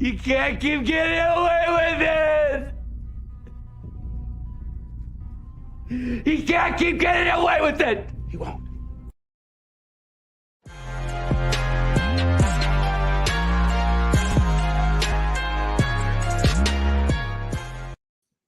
You can't keep getting away with it! He can't keep getting away with it! He won't.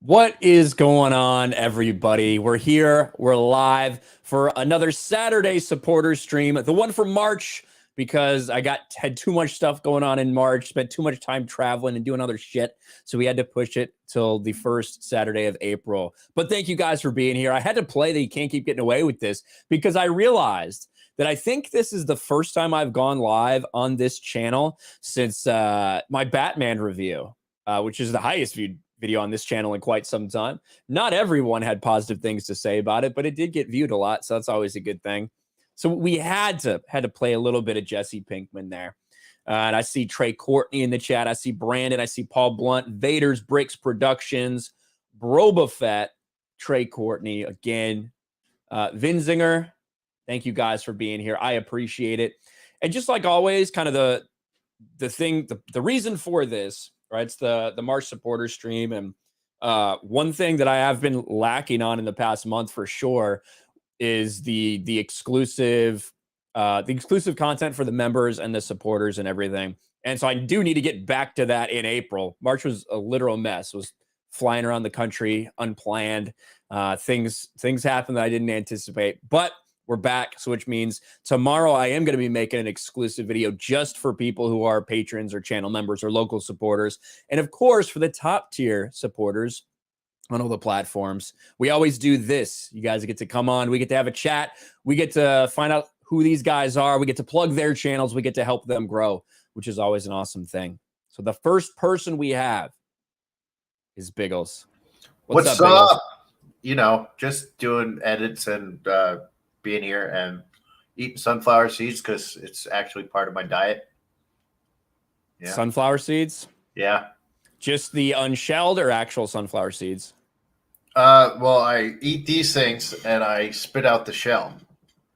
What is going on, everybody? We're here. We're live for another Saturday supporter stream. The one for March, because I had too much stuff going on in March, spent too much time traveling and doing other shit. So we had to push it till the first Saturday of April. But thank you guys for being here. I had to play the You Can't Keep Getting Away with This because I realized that I think this is the first time I've gone live on this channel since my Batman review, which is the highest viewed video on this channel in quite some time. Not everyone had positive things to say about it, but it did get viewed a lot, so that's always a good thing. So we had to play a little bit of Jesse Pinkman there. And I see Trey Courtney in the chat. I see Brandon. I see Paul Blunt, Vader's Bricks Productions, Brobafett, Trey Courtney again, Vinzinger. Thank you guys for being here. I appreciate it. And just like always, kind of the reason for this, right? It's the March supporter stream. And one thing that I have been lacking on in the past month for sure is the exclusive content for the members and the supporters and everything. And so I do need to get back to that in April. March was a literal mess. It was flying around the country, unplanned. Things happened that I didn't anticipate, but we're back. So which means tomorrow I am going to be making an exclusive video just for people who are patrons or channel members or local supporters. And of course, for the top tier supporters on all the platforms, we always do this. You guys get to come on. We get to have a chat. We get to find out who these guys are. We get to plug their channels. We get to help them grow, which is always an awesome thing. So the first person we have is Biggles. What's up? You know, just doing edits and being here and eating sunflower seeds because it's actually part of my diet. Yeah. Sunflower seeds? Yeah. Just the unshelled or actual sunflower seeds? Well, I eat these things and I spit out the shell.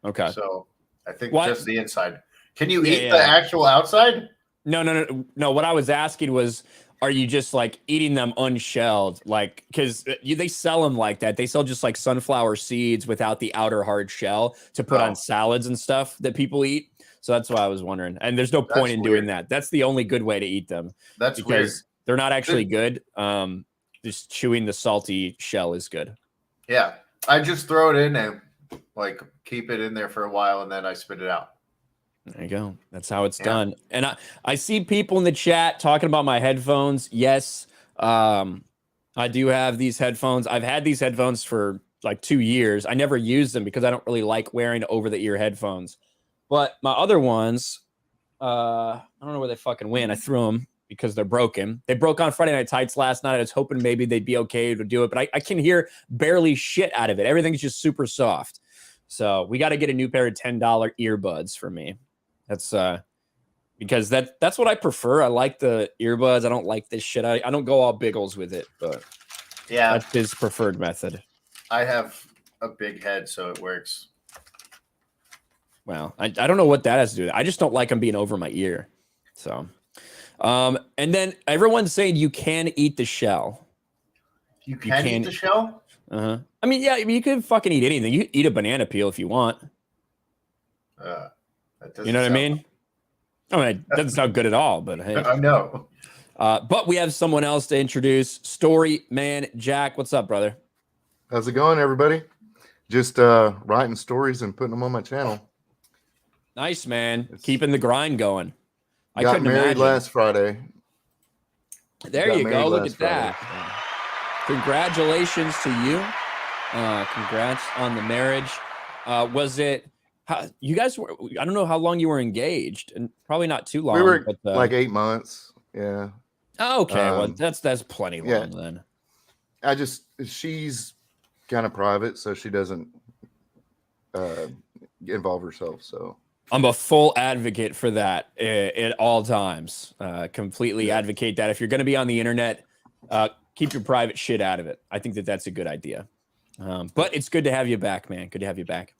Okay. So I think just the inside. Can you eat yeah. the actual outside? No. What I was asking was, are you just like eating them unshelled? Like, because they sell them like that. They sell just like sunflower seeds without the outer hard shell to put on salads and stuff that people eat. So that's why I was wondering. And there's no point in doing that. That's the only good way to eat them. That's because weird. They're not actually good. Just chewing the salty shell is good. Yeah. I just throw it in and like keep it in there for a while and then I spit it out. There you go. That's how it's done. And I see people in the chat talking about my headphones. Yes, I do have these headphones. I've had these headphones for like 2 years. I never use them because I don't really like wearing over-the-ear headphones. But my other ones, I don't know where they fucking went. I threw them because they're broken. They broke on Friday Night Tights last night. I was hoping maybe they'd be okay to do it, but I can hear barely shit out of it. Everything's just super soft. So we got to get a new pair of $10 earbuds for me. That's because that's what I prefer. I like the earbuds. I don't like this shit. I don't go all Biggles with it, but yeah, that's his preferred method. I have a big head, so it works. Well, I don't know what that has to do with it. I just don't like them being over my ear. So, and then everyone's saying you can eat the shell. You can eat the shell? Uh-huh. I mean, yeah, you can fucking eat anything. You can eat a banana peel if you want. You know what I mean? I mean, it doesn't sound good at all, but hey. I know. But we have someone else to introduce. Story Man Jack. What's up, brother? How's it going, everybody? Just writing stories and putting them on my channel. Nice, man. Keeping the grind going. I got couldn't married imagine. last Friday. There you go. Look at that. Congratulations to you. Congrats on the marriage. Was it... you guys were, I don't know how long you were engaged, and probably not too long. We were but, like 8 months. Yeah. Oh, okay. Well, that's plenty long then. She's kind of private, so she doesn't involve herself. So I'm a full advocate for that at all times. Completely advocate that. If you're going to be on the internet, keep your private shit out of it. I think that's a good idea. But it's good to have you back, man. Good to have you back.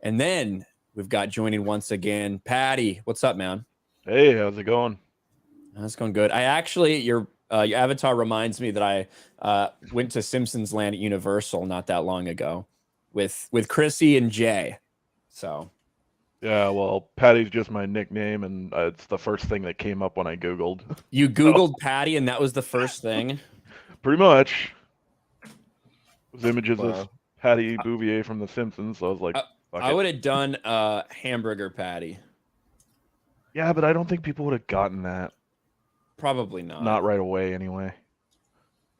And then we've got joining once again, Patty. What's up, man? Hey, how's it going? That's going good. I actually, your avatar reminds me that I went to Simpsons Land at Universal not that long ago with Chrissy and Jay. So. Yeah, well, Patty's just my nickname, and it's the first thing that came up when I Googled. You Googled Patty, and that was the first thing? Pretty much. Those images of Patty Bouvier from The Simpsons, so I was like, I would have done hamburger patty. Yeah, but I don't think people would have gotten that. Probably not. Not right away, anyway.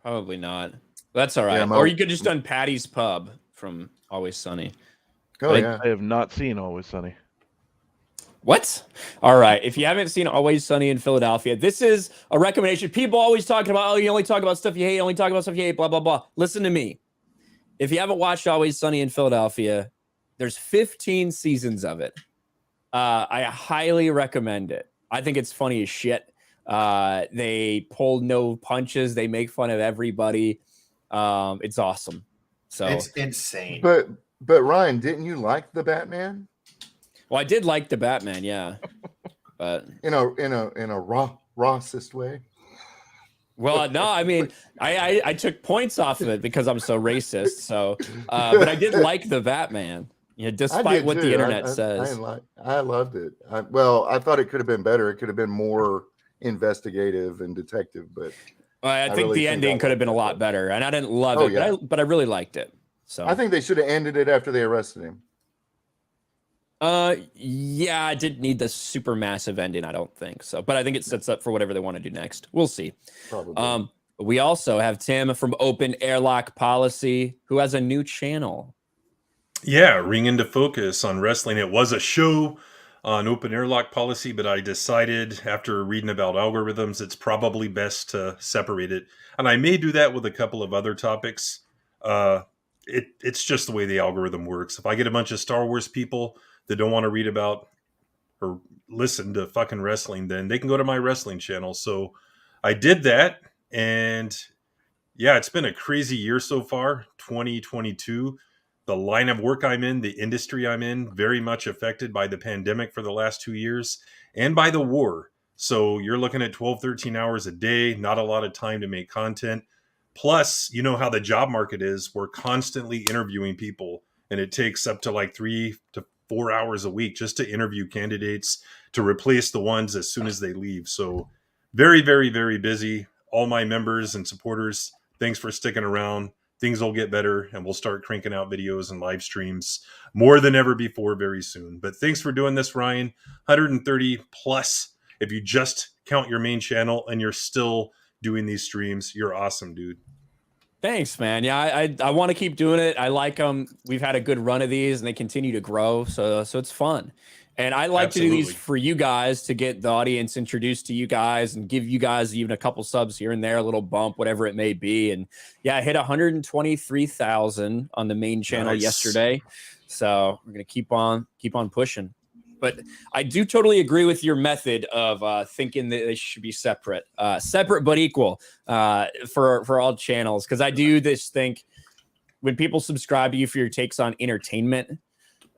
Probably not. That's all right. Yeah, or you could just done Patty's Pub from Always Sunny. Oh, yeah. I have not seen Always Sunny. What? All right. If you haven't seen Always Sunny in Philadelphia, this is a recommendation. People always talking about, oh, you only talk about stuff you hate, only talk about stuff you hate, blah, blah, blah. Listen to me. If you haven't watched Always Sunny in Philadelphia, there's 15 seasons of it. I highly recommend it. I think it's funny as shit. They pull no punches. They make fun of everybody. It's awesome. So it's insane. But Ryan, didn't you like the Batman? Well, I did like the Batman, yeah, but in a rawest way. Well, no, I mean, I took points off of it because I'm so racist. So, but I did like the Batman, despite what the internet says. I loved it. I thought it could have been better. It could have been more investigative and detective, but I think the ending could have been a lot better. And I didn't love it, yeah. but I really liked it. So I think they should have ended it after they arrested him. Yeah, I didn't need the super massive ending, I don't think so, but I think it sets up for whatever they want to do next. We'll see. Probably. We also have Tim from Open Airlock Policy, who has a new channel. Yeah, Ring into Focus on wrestling. It was a show on Open Airlock Policy, but I decided after reading about algorithms, it's probably best to separate it. And I may do that with a couple of other topics. It's just the way the algorithm works. If I get a bunch of Star Wars people that don't want to read about or listen to fucking wrestling, then they can go to my wrestling channel. So I did that. And yeah, it's been a crazy year so far, 2022. The line of work I'm in, the industry I'm in, very much affected by the pandemic for the last 2 years and by the war. So you're looking at 12, 13 hours a day, not a lot of time to make content. Plus, you know how the job market is. We're constantly interviewing people, and it takes up to like 3 to 4 hours a week just to interview candidates to replace the ones as soon as they leave. So very, very, very busy. All my members and supporters, thanks for sticking around. Things will get better, and we'll start cranking out videos and live streams more than ever before very soon. But thanks for doing this, Ryan. 130 plus. If you just count your main channel and you're still doing these streams, you're awesome, dude. Thanks, man. Yeah, I want to keep doing it. I like them. We've had a good run of these, and they continue to grow. So it's fun. And I like to do these for you guys to get the audience introduced to you guys and give you guys even a couple subs here and there, a little bump, whatever it may be. And yeah, I hit 123,000 on the main channel yesterday. So we're going to keep on pushing. But I do totally agree with your method of thinking that they should be separate but equal for all channels. Because I do think when people subscribe to you for your takes on entertainment,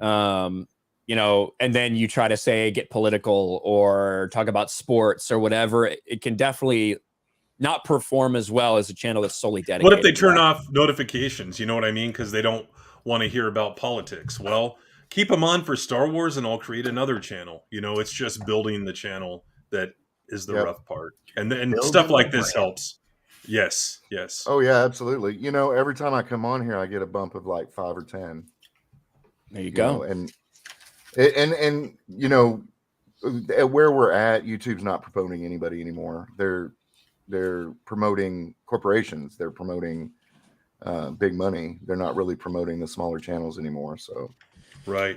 and then you try to say get political or talk about sports or whatever, it can definitely not perform as well as a channel that's solely dedicated. What if they turn off notifications? You know what I mean? Because they don't want to hear about politics. Well, keep them on for Star Wars, and I'll create another channel. It's just building the channel that is the rough part, and stuff like this helps. Yes. Oh yeah, absolutely. Every time I come on here, I get a bump of like 5 or 10. There you go. And where we're at, YouTube's not promoting anybody anymore. They're promoting corporations. They're promoting big money. They're not really promoting the smaller channels anymore. So, right.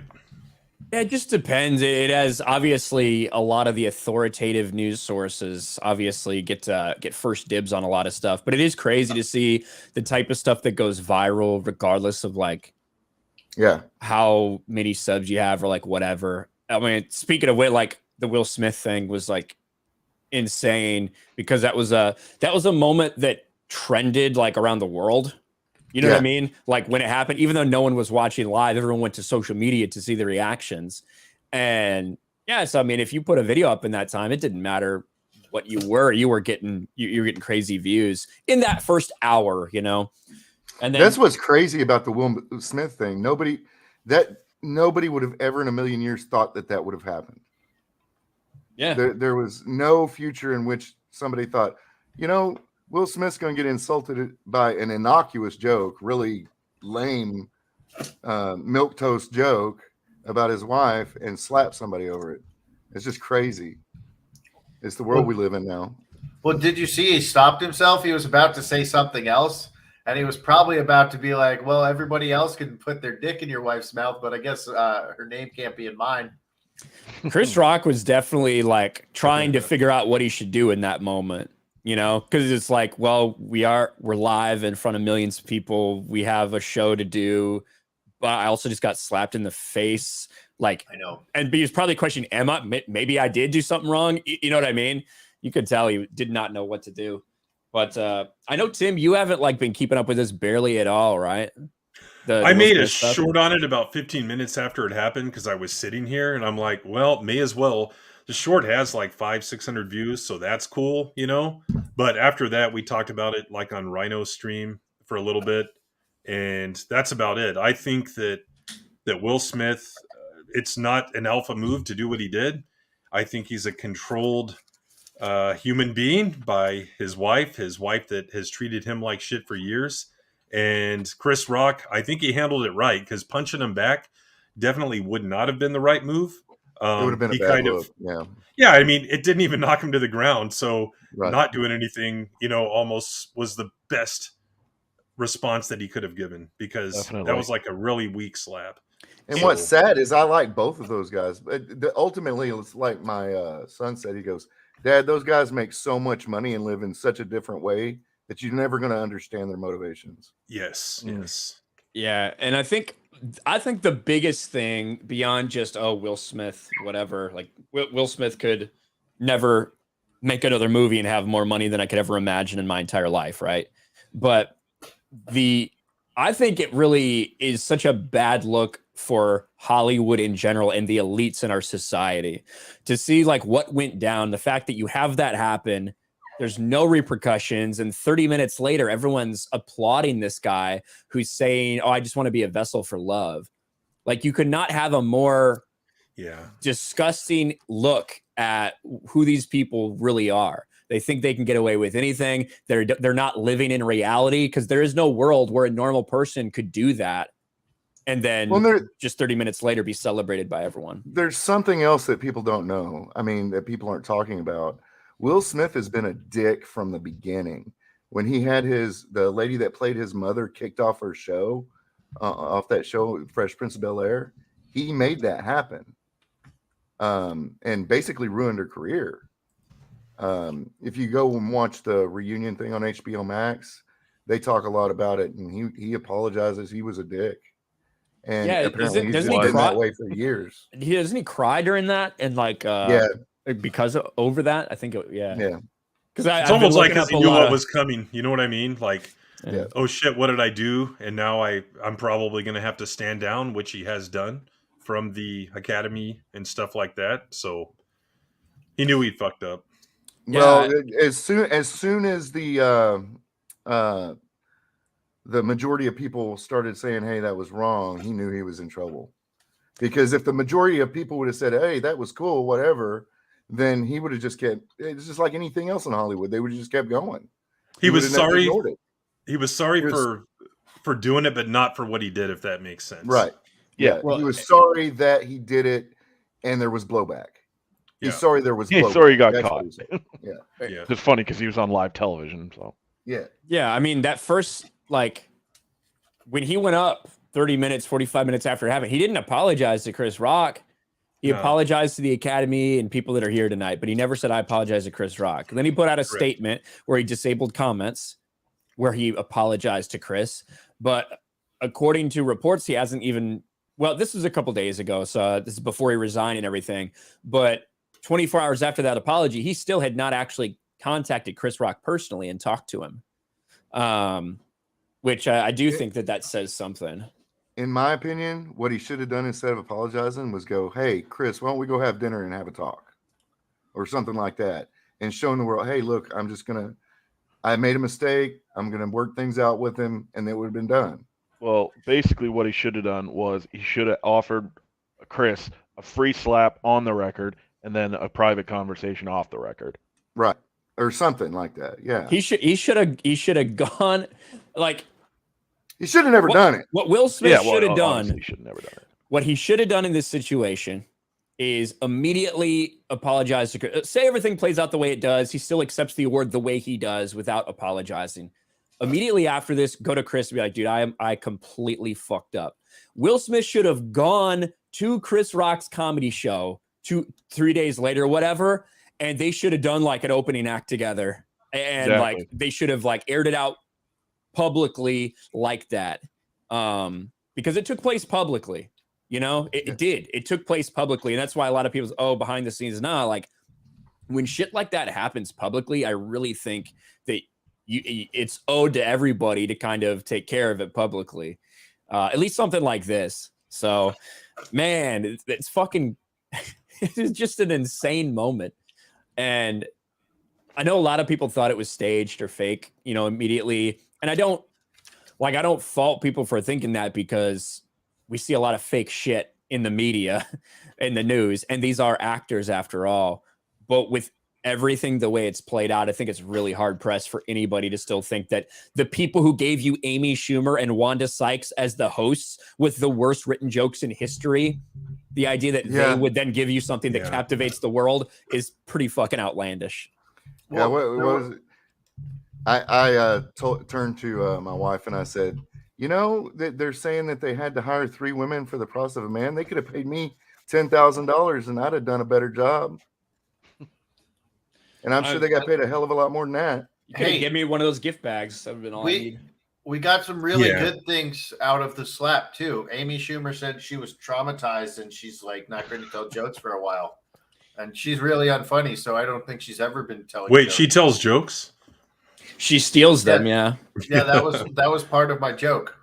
Yeah, it just depends. It has obviously a lot of the authoritative news sources obviously get first dibs on a lot of stuff, but it is crazy to see the type of stuff that goes viral regardless of how many subs you have or whatever. I mean, speaking of which, the Will Smith thing was insane because that was a moment that trended around the world. You know what I mean? When it happened, even though no one was watching live, everyone went to social media to see the reactions. And yeah, so I mean, if you put a video up in that time, it didn't matter what you were getting crazy views in that first hour, you know. And then that's what's crazy about the Will Smith thing. Nobody would have ever in a million years thought that would have happened. Yeah, there was no future in which somebody thought, you know, Will Smith's going to get insulted by an innocuous joke, really lame milquetoast joke about his wife, and slap somebody over it. It's just crazy. It's the world we live in now. Well, did you see he stopped himself? He was about to say something else, and he was probably about to be like, well, everybody else can put their dick in your wife's mouth, but I guess her name can't be in mine. Chris Rock was definitely like trying to figure out what he should do in that moment, you know, because it's like, well, we're live in front of millions of people. We have a show to do, but I also just got slapped in the face. Like, I know. And he was probably questioning, maybe I did do something wrong. You know what I mean? You could tell he did not know what to do. But I know, Tim, you haven't like been keeping up with this barely at all, right? I made a short on it about 15 minutes after it happened because I was sitting here and I'm like, well, may as well. The short has like 500-600 views, so that's cool, you know. But after that, we talked about it like on Rhino's stream for a little bit, and that's about it. I think that Will Smith, it's not an alpha move to do what he did. I think he's a controlled human being by his wife that has treated him like shit for years. And Chris Rock, I think he handled it right because punching him back definitely would not have been the right move. It would have been a bad look. Yeah. I mean, it didn't even knock him to the ground. So Right. Not doing anything, you know, almost was the best response that he could have given because that was like a really weak slap. And what's sad is I like both of those guys. But ultimately, it's like my son said. He goes, Dad, those guys make so much money and live in such a different way that you're never going to understand their motivations. Yes. Yeah, and I think the biggest thing beyond just Will Smith, whatever, like Will Smith could never make another movie and have more money than I could ever imagine in my entire life, right? But I think it really is such a bad look for Hollywood in general and the elites in our society to see like what went down, the fact that you have that happen. There's no repercussions. And 30 minutes later, everyone's applauding this guy who's saying, I just want to be a vessel for love. Like you could not have a more disgusting look at who these people really are. They think they can get away with anything. They're not living in reality because there is no world where a normal person could do that. And then just 30 minutes later be celebrated by everyone. There's something else that people don't know. I mean, that people aren't talking about. Will Smith has been a dick from the beginning. When he had the lady that played his mother kicked off her show, off that show, Fresh Prince of Bel-Air, he made that happen and basically ruined her career. If you go and watch the reunion thing on HBO Max, they talk a lot about it, and he apologizes. He was a dick. And apparently he's been that way for years. Doesn't he cry during that? And like, because over that, I think, because it's almost like because he knew what was coming. You know what I mean? Like, oh shit, what did I do? And now I'm probably going to have to stand down, which he has done from the academy and stuff like that. So he knew he fucked up. Well, as soon as the majority of people started saying, "Hey, that was wrong," he knew he was in trouble. Because if the majority of people would have said, "Hey, that was cool," whatever, then he would have just kept. It's just like anything else in Hollywood; they would have just kept going. He was sorry. He was sorry for doing it, but not for what he did. If that makes sense, right? Yeah, well, he was sorry that he did it, and there was blowback. He's sorry there was. He's sorry he got caught. Yeah. It's funny because he was on live television. So yeah. I mean, that first when he went up 30 minutes, 45 minutes after it happened, he didn't apologize to Chris Rock. He apologized to the Academy and people that are here tonight, but he never said, "I apologize to Chris Rock." And then he put out a statement where he disabled comments, where he apologized to Chris. But according to reports, he hasn't even. Well, this was a couple days ago, so this is before he resigned and everything. But 24 hours after that apology, he still had not actually contacted Chris Rock personally and talked to him, which I do think that says something. In my opinion, what he should have done instead of apologizing was go, "Hey, Chris, why don't we go have dinner and have a talk?" Or something like that. and showing the world, hey, look, I made a mistake. I'm going to work things out with him, and it would have been done. Well, basically what he should have done was he should have offered Chris a free slap on the record and then a private conversation off the record. Right. Or something like that. Yeah. He should have gone like he should have never done it. What Will Smith should have done. He should have never done it. What he should have done in this situation is immediately apologize to Chris. Say everything plays out the way it does. He still accepts the award the way he does without apologizing. Immediately after this, go to Chris and be like, dude, I completely fucked up. Will Smith should have gone to Chris Rock's comedy show 3 days later, whatever, and they should have done like an opening act together. And like they should have like aired it out publicly like that. Because it took place publicly. You know, it did. It took place publicly. And that's why a lot of people, behind the scenes, like when shit like that happens publicly, I really think that it's owed to everybody to kind of take care of it publicly. At least something like this. So, man, it's fucking, it's just an insane moment. And I know a lot of people thought it was staged or fake, immediately. And I don't fault people for thinking that because we see a lot of fake shit in the media, in the news, and these are actors after all. But with everything the way it's played out, I think it's really hard pressed for anybody to still think that the people who gave you Amy Schumer and Wanda Sykes as the hosts with the worst written jokes in history, the idea that they would then give you something that captivates the world is pretty fucking outlandish. Yeah, what was it? I turned to my wife and I said, they're saying that they had to hire 3 women for the price of a man. They could have paid me $10,000 and I'd have done a better job. And I'm sure they got paid a hell of a lot more than that. Hey, give me one of those gift bags. That would have been all I need. We got some really good things out of the slap too. Amy Schumer said she was traumatized and she's like not going to tell jokes for a while. And she's really unfunny, so I don't think she's ever been telling jokes. She tells jokes? She steals them, yeah. Yeah, that was part of my joke.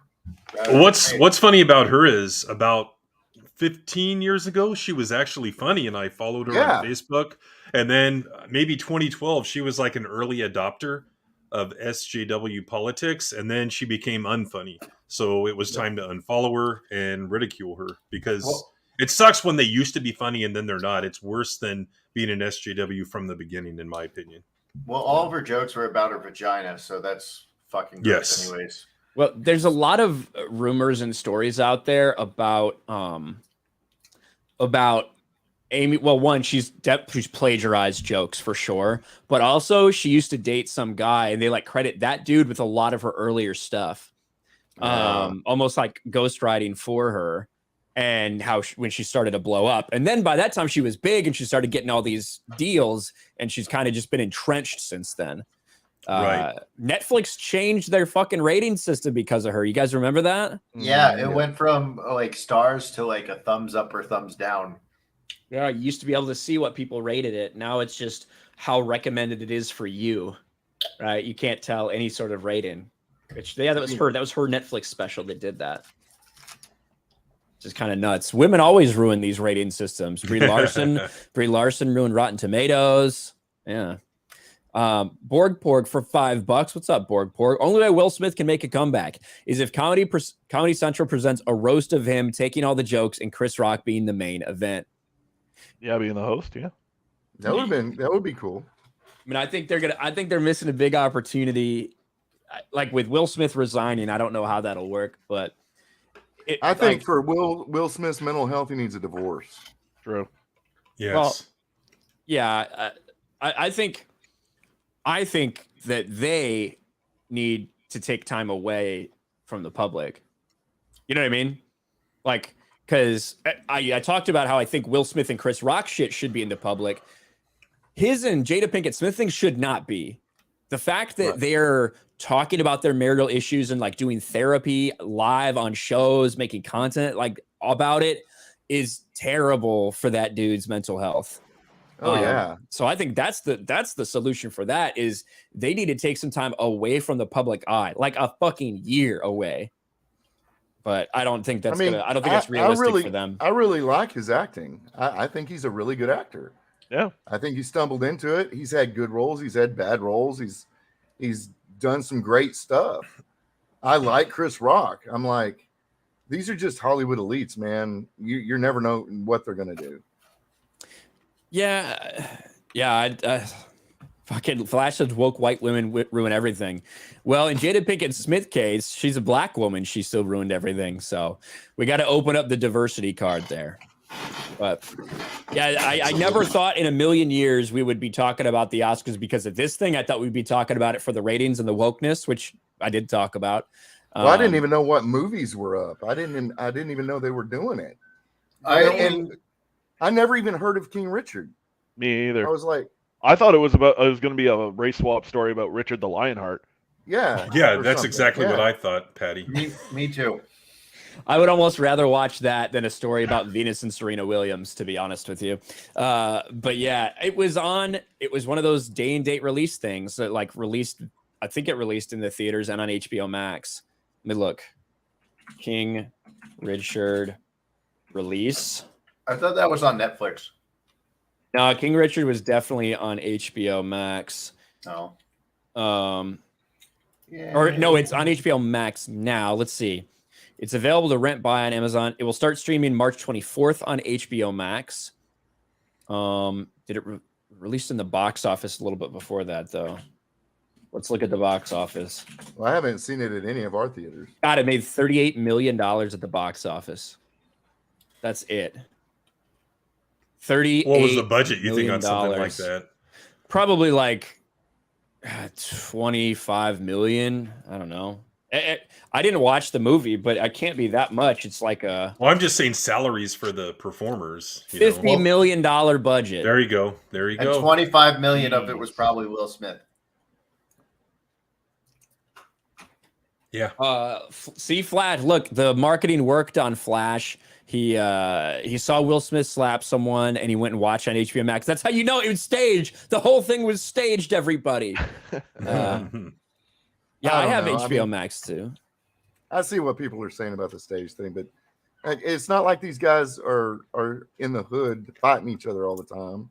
What's funny about her is about 15 years ago, she was actually funny, and I followed her on Facebook. And then maybe 2012, she was like an early adopter of SJW politics, and then she became unfunny. So it was time to unfollow her and ridicule her because it sucks when they used to be funny and then they're not. It's worse than being an SJW from the beginning, in my opinion. Well, all of her jokes were about her vagina, so that's fucking gross anyways. Well, there's a lot of rumors and stories out there about Amy. Well, one, she's plagiarized jokes for sure, but also she used to date some guy, and they like credit that dude with a lot of her earlier stuff, almost like ghostwriting for her, and how when she started to blow up, and then by that time she was big and she started getting all these deals, and she's kind of just been entrenched since then. Netflix changed their fucking rating system because of her. You guys remember that? Yeah, it went from like stars to like a thumbs up or thumbs down. Yeah, you used to be able to see what people rated it. Now it's just how recommended it is for you, right? You can't tell any sort of rating. That was her Netflix special that did that. Just kind of nuts. Women always ruin these rating systems. Brie Larson ruined Rotten Tomatoes. Yeah. Borg Porg for $5. What's up, Borg Porg? Only way Will Smith can make a comeback is if Comedy Central presents a roast of him taking all the jokes and Chris Rock being the main event. Yeah, being the host. Yeah, that would be cool. I mean, I think they're missing a big opportunity. Like with Will Smith resigning, I don't know how that'll work, but I think for Will Smith's mental health, he needs a divorce. True. Yes. Well, yeah, I think that they need to take time away from the public. You know what I mean? Like, because I talked about how I think Will Smith and Chris Rock shit should be in the public. His and Jada Pinkett Smith things should not be. The fact that they're talking about their marital issues and like doing therapy live on shows, making content like about it is terrible for that dude's mental health. So I think that's the solution for that is they need to take some time away from the public eye, like a fucking year away. But I don't think that's realistic for them. I really like his acting. I think he's a really good actor. Yeah. I think he stumbled into it. He's had good roles. He's had bad roles. He's done some great stuff. I like Chris Rock. I'm like, these are just Hollywood elites, man. You never know what they're going to do. Yeah. Fucking Flash says woke white women ruin everything. Well, in Jada Pinkett Smith's case, she's a black woman. She still ruined everything. So we got to open up the diversity card there. But yeah, I never thought in a million years we would be talking about the Oscars because of this thing. I thought we'd be talking about it for the ratings and the wokeness, which I did talk about. Well, I didn't even know what movies were up. I didn't even know they were doing it. I never even heard of King Richard. Me either. I was like, I thought it was going to be a race swap story about Richard the Lionheart. Yeah, that's something. exactly what I thought, Patty. Me too. I would almost rather watch that than a story about Venus and Serena Williams, to be honest with you. But yeah, it was one of those day and date release things that I think it released in the theaters and on HBO Max. Let me look. King Richard release. I thought that was on Netflix. No, King Richard was definitely on HBO Max. Oh. Yeah. Or no, it's on HBO Max now. Let's see. It's available to rent by on Amazon. It will start streaming March 24th on HBO Max. Did it released in the box office a little bit before that, though? Let's look at the box office. Well, I haven't seen it at any of our theaters. God, it made $38 million at the box office. That's it. $38 What was the budget, you think, on million. something like that? Probably like 25 million. I don't know. I didn't watch the movie, but I can't be that much. It's like a... Well, I'm just saying salaries for the performers. $50 million budget. There you go. There you go. And 25 million of it was probably Will Smith. Yeah. See, Flash, look, the marketing worked on Flash. He saw Will Smith slap someone and he went and watched on HBO Max. That's how you know it was staged. The whole thing was staged, everybody. Yeah, I have HBO Max too. I see what people are saying about the stage thing, but it's not like these guys are in the hood fighting each other all the time.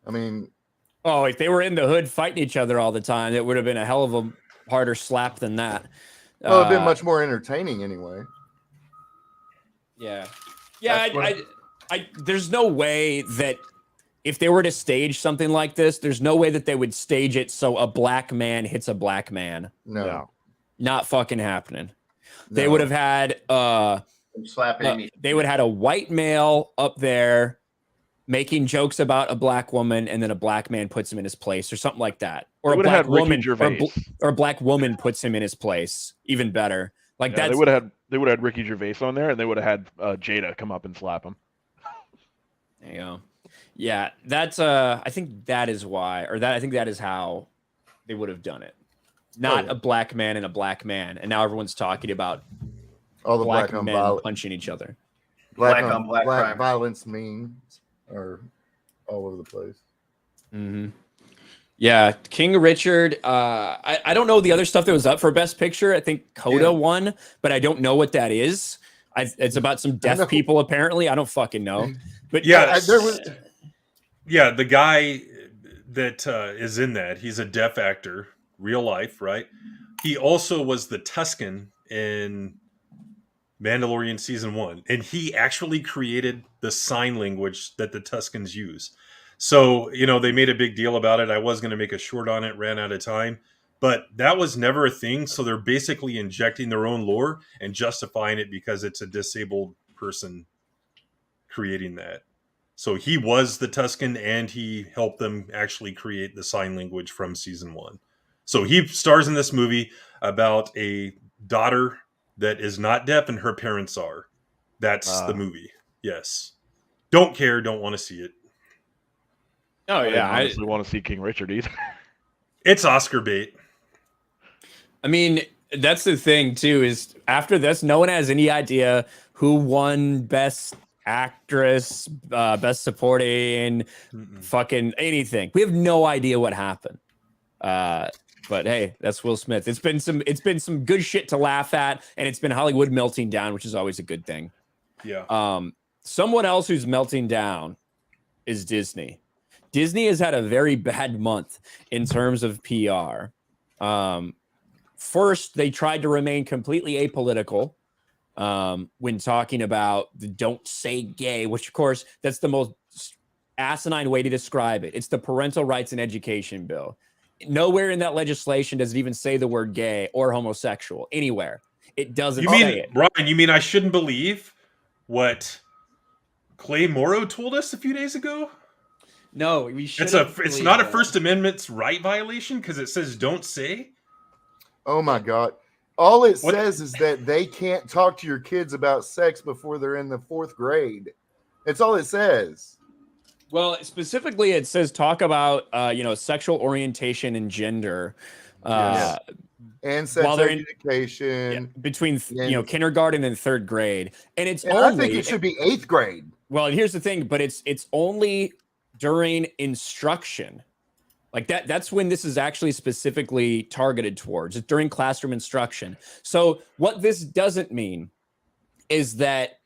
I mean, if they were in the hood fighting each other all the time, it would have been a hell of a harder slap than that. Well, it'd been much more entertaining anyway. Yeah. I there's no way that if they were to stage something like this, there's no way that they would stage it so a black man hits a black man. No. Not fucking happening. No. They would have had they would have had a white male up there making jokes about a black woman, and then a black man puts him in his place, or something like that. Or a black woman, or a black woman puts him in his place. Even better. Like that. They would have had Ricky Gervais on there, and they would have had Jada come up and slap him. There you go. Yeah, that's I think that is why, I think that is how they would have done it. Not a black man and a black man, and now everyone's talking about all the black men punching each other. Black on black violence memes are all over the place. Mm-hmm. Yeah, King Richard. I don't know the other stuff that was up for Best Picture. I think Coda won, but I don't know what that is. It's about some deaf people apparently. I don't fucking know. But yeah, the guy that is in that, he's a deaf actor, real life, right? He also was the Tusken in Mandalorian season 1, and he actually created the sign language that the Tuskens use. So, they made a big deal about it. I was going to make a short on it, ran out of time, but that was never a thing. So they're basically injecting their own lore and justifying it because it's a disabled person creating that. So he was the Tusken, and he helped them actually create the sign language from season 1. So he stars in this movie about a daughter that is not deaf and her parents are. That's the movie. Yes. Don't care. Don't want to see it. Oh, yeah. I honestly want to see King Richard either. It's Oscar bait. I mean, that's the thing, too, is after this, no one has any idea who won Best Actress, Best Supporting, fucking anything. We have no idea what happened. But hey, that's Will Smith. It's been some good shit to laugh at, and it's been Hollywood melting down, which is always a good thing. Yeah. Someone else who's melting down is Disney. Disney has had a very bad month in terms of PR. First, they tried to remain completely apolitical when talking about the "Don't Say Gay," which, of course, that's the most asinine way to describe it. It's the Parental Rights and Education Bill. Nowhere in that legislation does it even say the word gay or homosexual anywhere. It doesn't say it. Brian, you mean I shouldn't believe what Clay Morrow told us a few days ago? No, we should. It's not a First Amendment's right violation because it says "don't say." Oh my God! All it says is that they can't talk to your kids about sex before they're in the 4th grade. That's all it says. Well, specifically, it says talk about sexual orientation and gender, and sex education between kindergarten and 3rd grade, and I think it should be 8th grade. Well, here's the thing, but it's only during instruction. Like that's when this is actually specifically targeted towards. It's during classroom instruction. So what this doesn't mean is that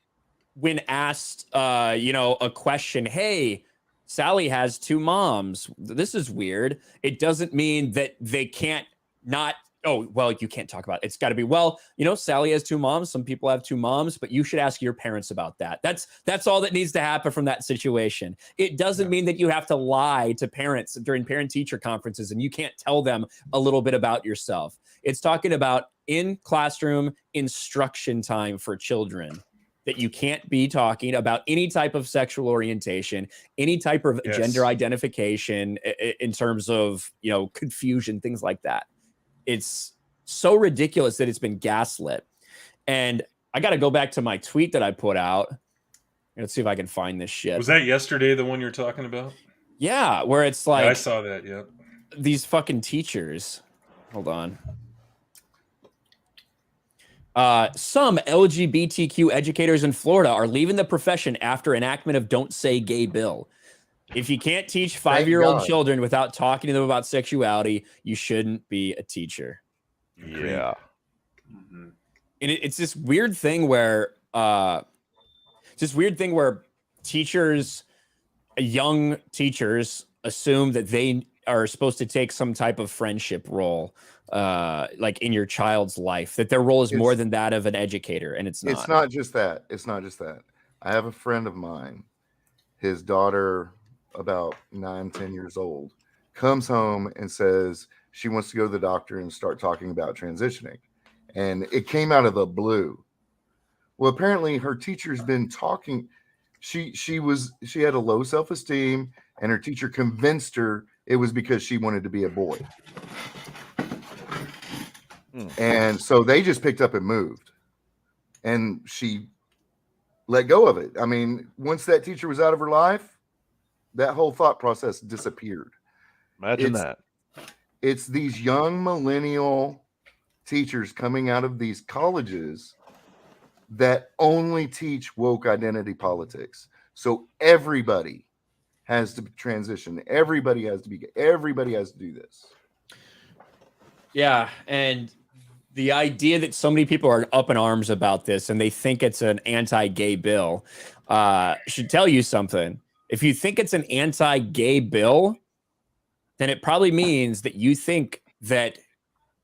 when asked, a question, hey, Sally has 2 moms. This is weird. It doesn't mean that they can't not. Oh, well, you can't talk about it. It's got to be, Sally has 2 moms. Some people have 2 moms, but you should ask your parents about that. That's all that needs to happen from that situation. It doesn't mean that you have to lie to parents during parent-teacher conferences and you can't tell them a little bit about yourself. It's talking about in classroom instruction time for children, that you can't be talking about any type of sexual orientation, any type of gender identification in terms of, confusion, things like that. It's so ridiculous that it's been gaslit. And I got to go back to my tweet that I put out. Let's see if I can find this shit. Was that yesterday, the one you're talking about? Yeah, where it's like... Yeah, I saw that, yeah. These fucking teachers. Hold on. Some LGBTQ educators in Florida are leaving the profession after enactment of Don't Say Gay bill. If you can't teach 5-year-old children without talking to them about sexuality, you shouldn't be a teacher. Yeah. And it's this weird thing where teachers, young teachers, assume that they are supposed to take some type of friendship role, like in your child's life, that their role is more than that of an educator, and it's not. It's not just that. It's not just that. I have a friend of mine, his daughter, about 9-10 years old, comes home and says she wants to go to the doctor and start talking about transitioning, and it came out of the blue. Well, apparently her teacher's been talking. She had a low self-esteem, and her teacher convinced her it was because she wanted to be a boy. And so they just picked up and moved, and she let go of it. I mean, once that teacher was out of her life, that whole thought process disappeared. Imagine that. It's these young millennial teachers coming out of these colleges that only teach woke identity politics. So everybody has to transition. Everybody has to do this. Yeah. And the idea that so many people are up in arms about this and they think it's an anti-gay bill should tell you something. If you think it's an anti-gay bill, then it probably means that you think that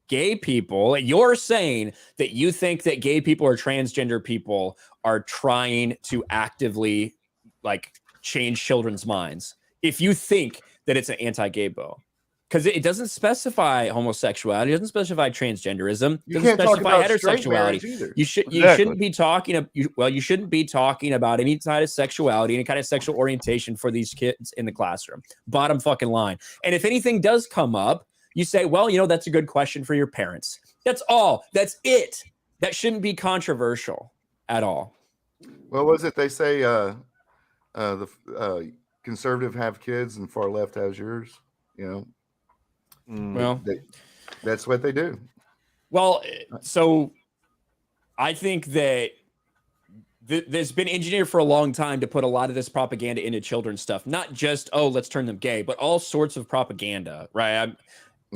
gay people, you're saying that you think that gay people or transgender people are trying to actively change children's minds. If you think that it's an anti-gay bill, because it doesn't specify homosexuality, it doesn't specify transgenderism, it doesn't specify heterosexuality. You shouldn't be talking. You shouldn't be talking about any kind of sexuality, any kind of sexual orientation for these kids in the classroom. Bottom fucking line. And if anything does come up, you say, well, that's a good question for your parents. That's all. That's it. That shouldn't be controversial at all. What was it they say? The conservative have kids and far left has yours. Well, that's what they do. Well, so I think that there's been engineered for a long time to put a lot of this propaganda into children's stuff. Not just, let's turn them gay, but all sorts of propaganda, right?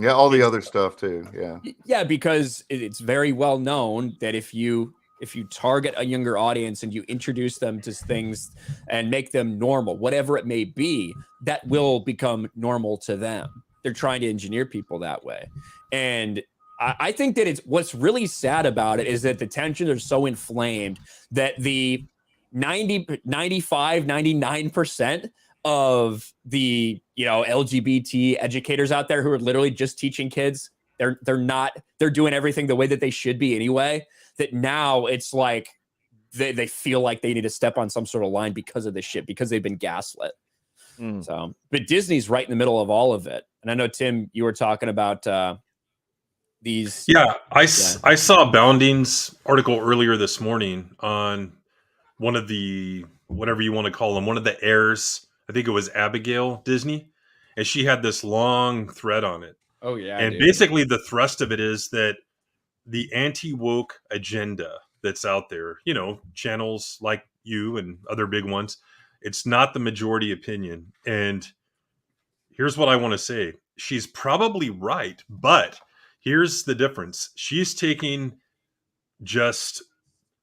All the other stuff too. Yeah. Yeah, because it's very well known that if you if you target a younger audience and you introduce them to things and make them normal, whatever it may be, that will become normal to them. They're trying to engineer people that way. And I think that it's what's really sad about it is that the tensions are so inflamed that the 95, 99% of the, LGBT educators out there who are literally just teaching kids, they're doing everything the way that they should be anyway, that now it's like they feel like they need to step on some sort of line because of this shit, because they've been gaslit. So, but Disney's right in the middle of all of it. And I know, Tim, you were talking about these. Yeah, I saw Bounding's article earlier this morning on one of the, whatever you want to call them, one of the heirs. I think it was Abigail Disney. And she had this long thread on it. Oh, yeah. And dude. basically the thrust of it is that the anti-woke agenda that's out there, channels like you and other big ones, it's not the majority opinion. And here's what I want to say. She's probably right, but here's the difference. She's taking just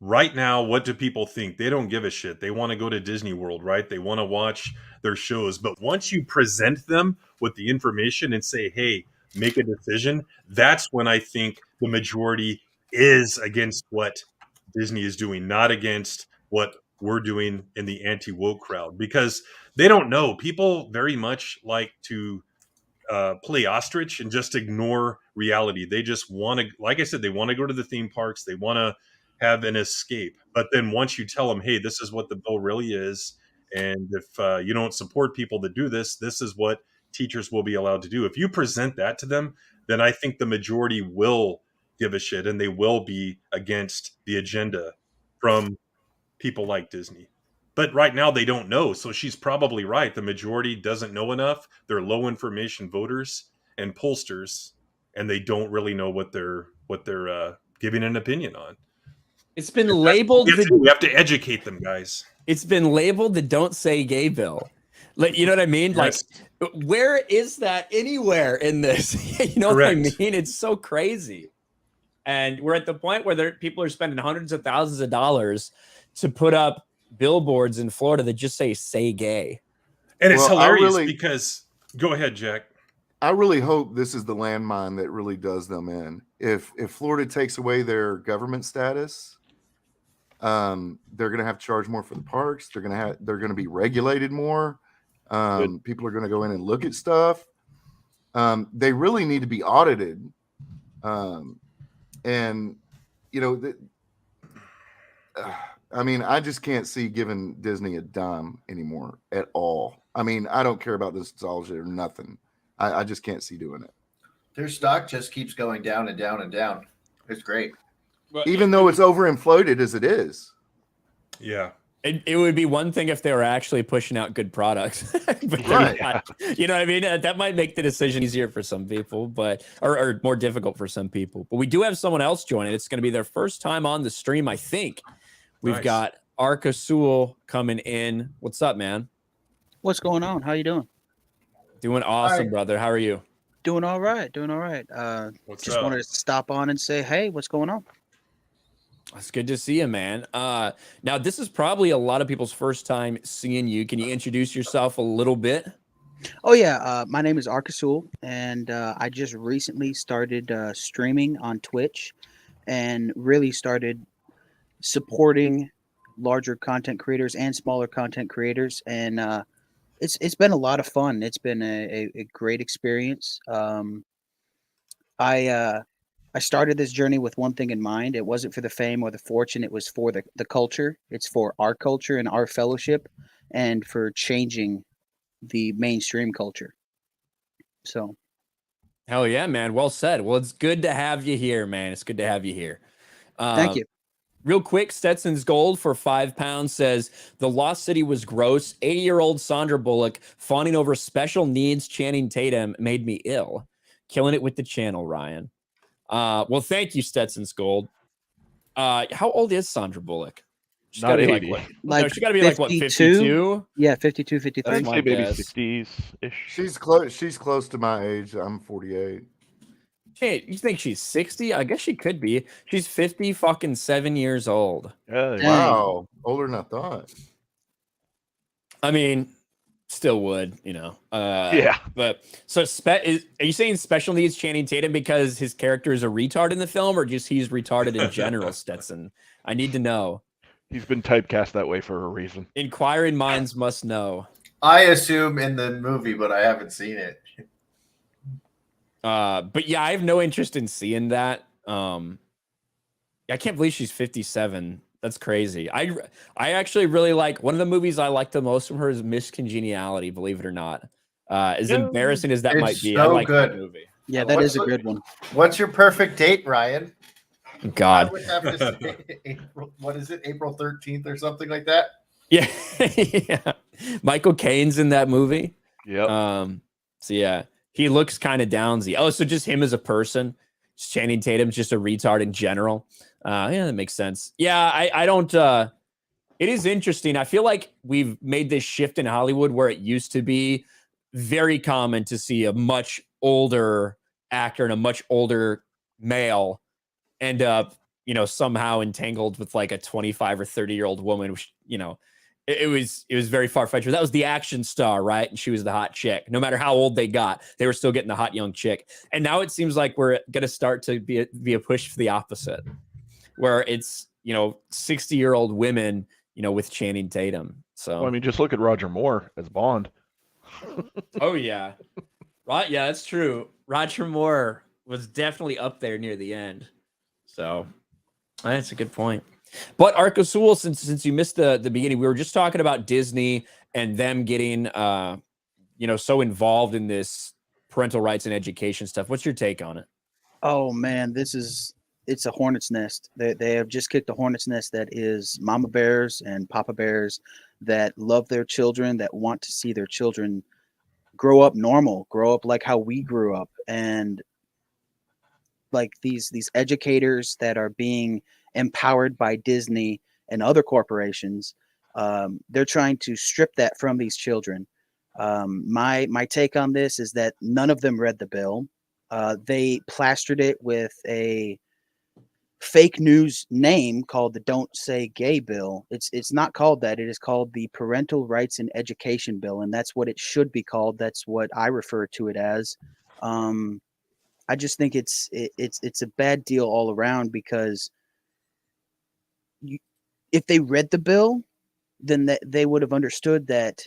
right now, what do people think? They don't give a shit. They want to go to Disney World, right? They want to watch their shows. But once you present them with the information and say, hey, make a decision, that's when I think the majority is against what Disney is doing, not against what we're doing in the anti-woke crowd, because they don't know. People very much like to play ostrich and just ignore reality. They just want to, like I said, they want to go to the theme parks. They want to have an escape. But then once you tell them, hey, this is what the bill really is, and if you don't support people that do this, this is what teachers will be allowed to do. If you present that to them, then I think the majority will give a shit and they will be against the agenda from people like Disney. But right now they don't know. So she's probably right. The majority doesn't know enough. They're low information voters and pollsters, and they don't really know what they're giving an opinion on. It's been labeled. We have to educate them, guys. It's been labeled the "Don't Say Gay" bill. Like, you know what I mean? Yes. Like, where is that anywhere in this? You know Correct. what I mean? It's so crazy. And we're at the point where people are spending hundreds of thousands of dollars to put up billboards in Florida that just say gay. And it's hilarious because go ahead, Jack. I really hope this is the landmine that really does them in. If Florida takes away their government status, they're going to have to charge more for the parks. They're going to be regulated more. People are going to go in and look at stuff. They really need to be audited. And I mean, I just can't see giving Disney a dime anymore at all. I mean, I don't care about this nostalgia or nothing. I just can't see doing it. Their stock just keeps going down and down and down. It's great. Even though it's overinflated as it is. Yeah. It would be one thing if they were actually pushing out good products. But Right. You know what I mean? That might make the decision easier for some people, or more difficult for some people. But we do have someone else joining. It's going to be their first time on the stream, I think. We've got Arcasul coming in. What's up, man? What's going on? How you doing? Doing awesome, brother. How are you? Doing all right. Just wanted to stop on and say, hey, what's going on? It's good to see you, man. Now, this is probably a lot of people's first time seeing you. Can you introduce yourself a little bit? Oh, yeah. My name is Arcasul, and I just recently started streaming on Twitch and really started supporting larger content creators and smaller content creators. And it's been a lot of fun. It's been a great experience. I started this journey with one thing in mind. It wasn't for the fame or the fortune. It was for the culture. It's for our culture and our fellowship and for changing the mainstream culture. So. Hell yeah, man. Well said. Well, it's good to have you here, man. It's good to have you here. Thank you. Real quick, Stetson's Gold for £5 says, the Lost City was gross. 80-year-old Sandra Bullock fawning over special needs Channing Tatum made me ill. Killing it with the channel, Ryan. Well, thank you, Stetson's Gold. How old is Sandra Bullock? She's Not gotta be 80. no, she got to be like, what, 52? Yeah, 52, 53. That's my Say maybe guess. 60s ish. She's close to my age. I'm 48. Hey, you think she's 60? I guess she could be. She's 57 years old. Yeah, Wow, older than I thought. I mean, still would, Yeah. But so are you saying special needs Channing Tatum because his character is a retard in the film, or just he's retarded in general, Stetson? I need to know. He's been typecast that way for a reason. Inquiring minds must know. I assume in the movie, but I haven't seen it. But yeah, I have no interest in seeing that. I can't believe she's 57. That's crazy. I actually really like one of the movies I like the most from her is Miss Congeniality, believe it or not. As embarrassing as that It's might be, so I like good. that movie. Yeah, that is a good one. What's your perfect date, Ryan? God. I would have to say April, what is it, April 13th or something like that? Yeah. Yeah. Michael Caine's in that movie. Yep. So yeah, he looks kind of downsy. Oh, so just him as a person. Channing Tatum's just a retard in general. Yeah, that makes sense. Yeah, I don't it is interesting. I feel like we've made this shift in Hollywood where it used to be very common to see a much older actor and a much older male end up, somehow entangled with like a 25 or 30-year-old woman, which, it was very far-fetched. That was the action star, right? And she was the hot chick. No matter how old they got, they were still getting the hot young chick. And now it seems like we're going to start to be a push for the opposite, where it's, 60-year-old women, with Channing Tatum. So Well, I mean, just look at Roger Moore as Bond. oh yeah. Right, yeah, that's true. Roger Moore was definitely up there near the end. So that's a good point. But Arcasul, since you missed the beginning, we were just talking about Disney and them getting so involved in this parental rights and education stuff. What's your take on it? Oh man, it's a hornet's nest. They have just kicked a hornet's nest that is mama bears and papa bears that love their children, that want to see their children grow up normal, grow up like how we grew up. And like these educators that are being empowered by Disney and other corporations, they're trying to strip that from these children. My take on this is that none of them read the bill. They plastered it with a fake news name called the Don't Say Gay bill. It's not called that. It is called the Parental Rights and Education bill, and that's what it should be called. That's what I refer to it as. I just think it's a bad deal all around, because if they read the bill, then they would have understood that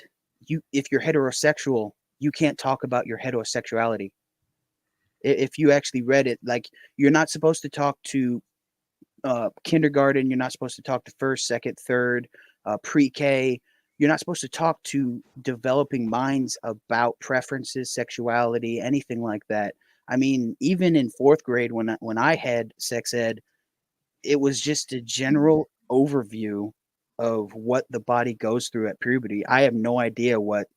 if you're heterosexual, you can't talk about your heterosexuality. If you actually read it, like, you're not supposed to talk to kindergarten, you're not supposed to talk to first, second, third, pre-K. You're not supposed to talk to developing minds about preferences, sexuality, anything like that. I mean, even in fourth grade, when I had sex ed, it was just a general overview of what the body goes through at puberty. I have no idea what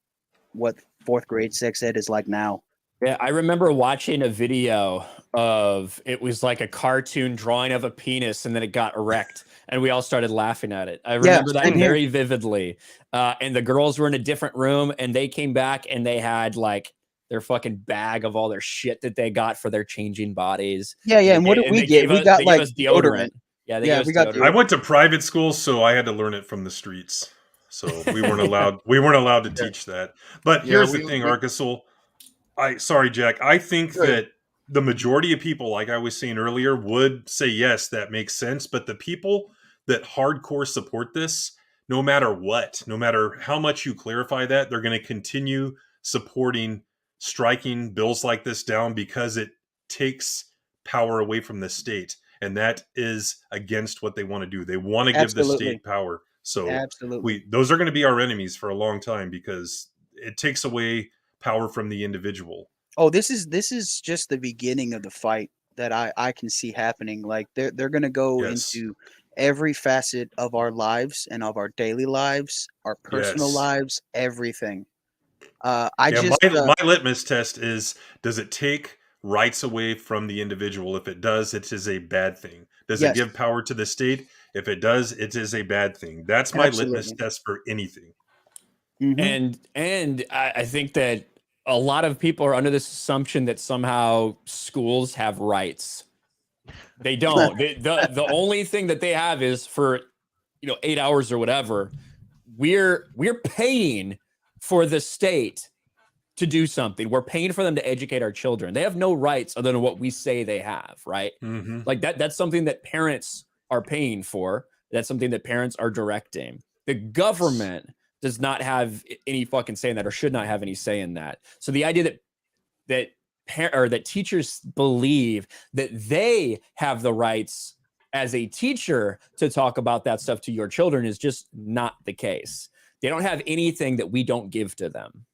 fourth grade sex ed is like now. Yeah, I remember watching a video of, it was like a cartoon drawing of a penis, and then it got erect, and we all started laughing at it. I remember that very vividly. And the girls were in a different room, and they came back and they had like their fucking bag of all their shit that they got for their changing bodies. Yeah. And what did we get? We got like deodorant. Yeah, we got deodorant. I went to private school, so I had to learn it from the streets. So we weren't allowed to teach that. But here's the thing, Arcasul. Sorry, Jack. I think that the majority of people, like I was saying earlier, would say yes, that makes sense. But the people that hardcore support this, no matter what, no matter how much you clarify that, they're going to continue supporting striking bills like this down, because it takes power away from the state, and that is against what they want to do. They want to give the state power. So those are going to be our enemies for a long time, because it takes away power from the individual. Oh, this is just the beginning of the fight that I can see happening. Like they're going to go into every facet of our lives and of our daily lives, our personal lives, everything. My litmus test is, does it take rights away from the individual? If it does, it is a bad thing. Does it give power to the state? If it does, it is a bad thing. That's my litmus test for anything. Mm-hmm. And I think that a lot of people are under this assumption that somehow schools have rights. They don't. The only thing that they have is for 8 hours or whatever. We're paying for the state to do something. We're paying for them to educate our children. They have no rights other than what we say they have, right? Mm-hmm. Like that's something that parents are paying for. That's something that parents are directing. The government does not have any fucking say in that, or should not have any say in that. So the idea that teachers believe that they have the rights as a teacher to talk about that stuff to your children is just not the case. They don't have anything that we don't give to them.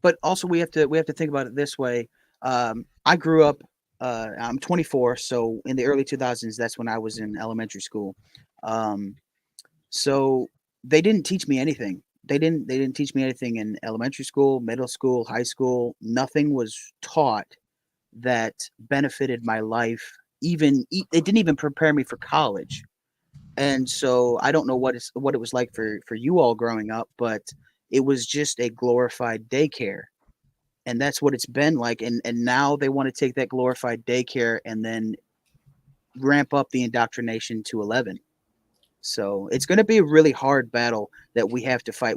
But also we have to think about it this way. I grew up. I'm 24, so in the early 2000s, that's when I was in elementary school. So they didn't teach me anything. They didn't teach me anything in elementary school, middle school, high school. Nothing was taught that benefited my life. They didn't even prepare me for college. And so I don't know what it was like for you all growing up, but it was just a glorified daycare. And that's what it's been like. And now they want to take that glorified daycare and then ramp up the indoctrination to 11. So it's going to be a really hard battle that we have to fight.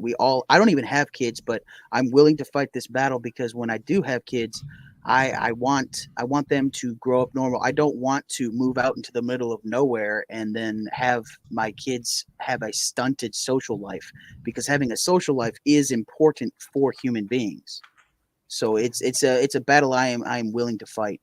I don't even have kids, but I'm willing to fight this battle because when I do have kids, I want them to grow up normal. I don't want to move out into the middle of nowhere and then have my kids have a stunted social life, because having a social life is important for human beings. So it's a battle I am willing to fight.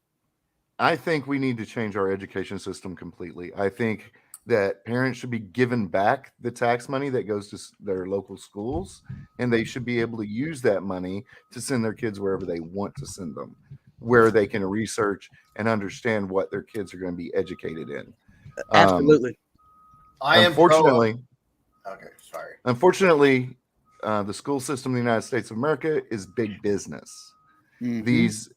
I think we need to change our education system completely. I think that parents should be given back the tax money that goes to their local schools, and they should be able to use that money to send their kids wherever they want to send them, where they can research and understand what their kids are going to be educated in. Absolutely. Unfortunately, Sorry. The school system in the United States of America is big business. Mhm.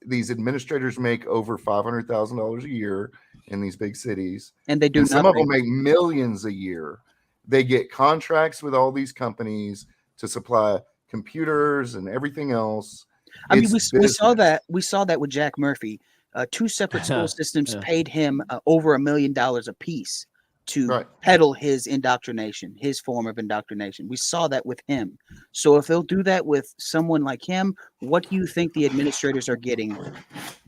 These administrators make over $500,000 a year in these big cities, And they do and some of nothing. them make millions a year. They get contracts with all these companies to supply computers and everything else. I mean, It's we saw business. that with Jack Murphy. Two separate school systems Yeah. paid him over $1 million a piece to Right. peddle his indoctrination, his form of indoctrination. We saw that with him. So if they'll do that with someone like him, what do you think the administrators are getting?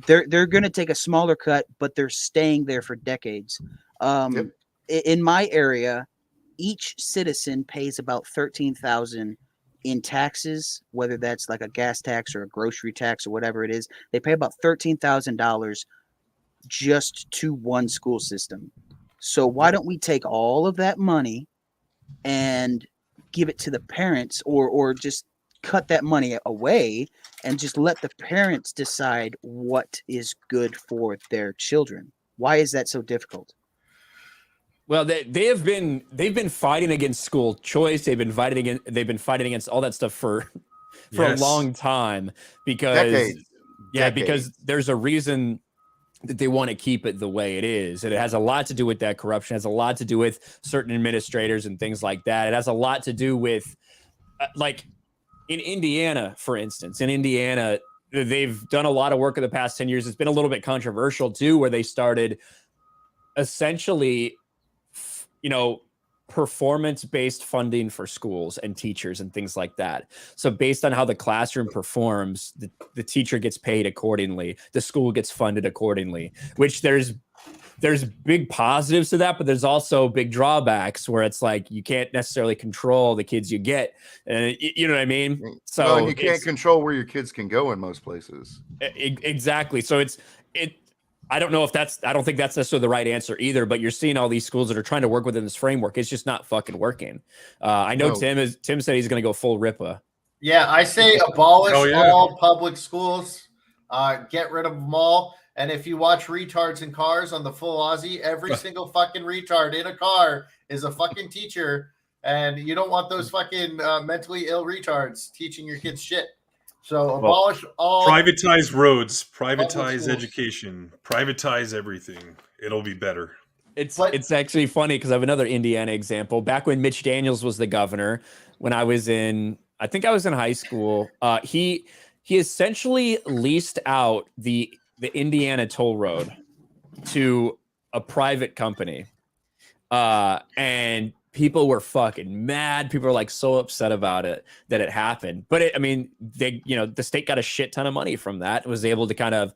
They're going to take a smaller cut, but they're staying there for decades. Yep. In my area, each citizen pays about $13,000 in taxes, whether that's like a gas tax or a grocery tax or whatever it is. They pay about $13,000 just to one school system. So why don't we take all of that money and give it to the parents, or just cut that money away and just let the parents decide what is good for their children? Why is that so difficult? Well, they've been fighting against school choice. They've been fighting against all that stuff for Yes. a long time because Decades. because there's a reason that they want to keep it the way it is. And it has a lot to do with that corruption. It has a lot to do with certain administrators and things like that. It has a lot to do with like in Indiana, for instance. In Indiana, they've done a lot of work in the past 10 years. It's been a little bit controversial too, where they started essentially performance-based funding for schools and teachers and things like that. So based on how the classroom performs, the teacher gets paid accordingly. The school gets funded accordingly, which there's big positives to that, but there's also big drawbacks where it's like you can't necessarily control the kids you get. You know what I mean? So Well, and you can't control where your kids can go in most places. Exactly. So I don't think that's necessarily the right answer either, but you're seeing all these schools that are trying to work within this framework. It's just not fucking working. I know No. Tim said he's going to go full RIPA. Yeah, I say abolish Oh, yeah. all public schools, get rid of them all. And if you watch Retards in Cars on the full Aussie, every single fucking retard in a car is a fucking teacher. And you don't want those fucking mentally ill retards teaching your kids shit. So abolish all. Privatize roads, privatize schools. education, privatize everything. It'll be better. It's actually funny because I have another Indiana example. Back when Mitch Daniels was the governor, when I think I was in high school, he he essentially leased out the Indiana toll road to a private company. And people were fucking mad. People were like so upset about it that it happened. But the state got a shit ton of money from that. It was able to kind of,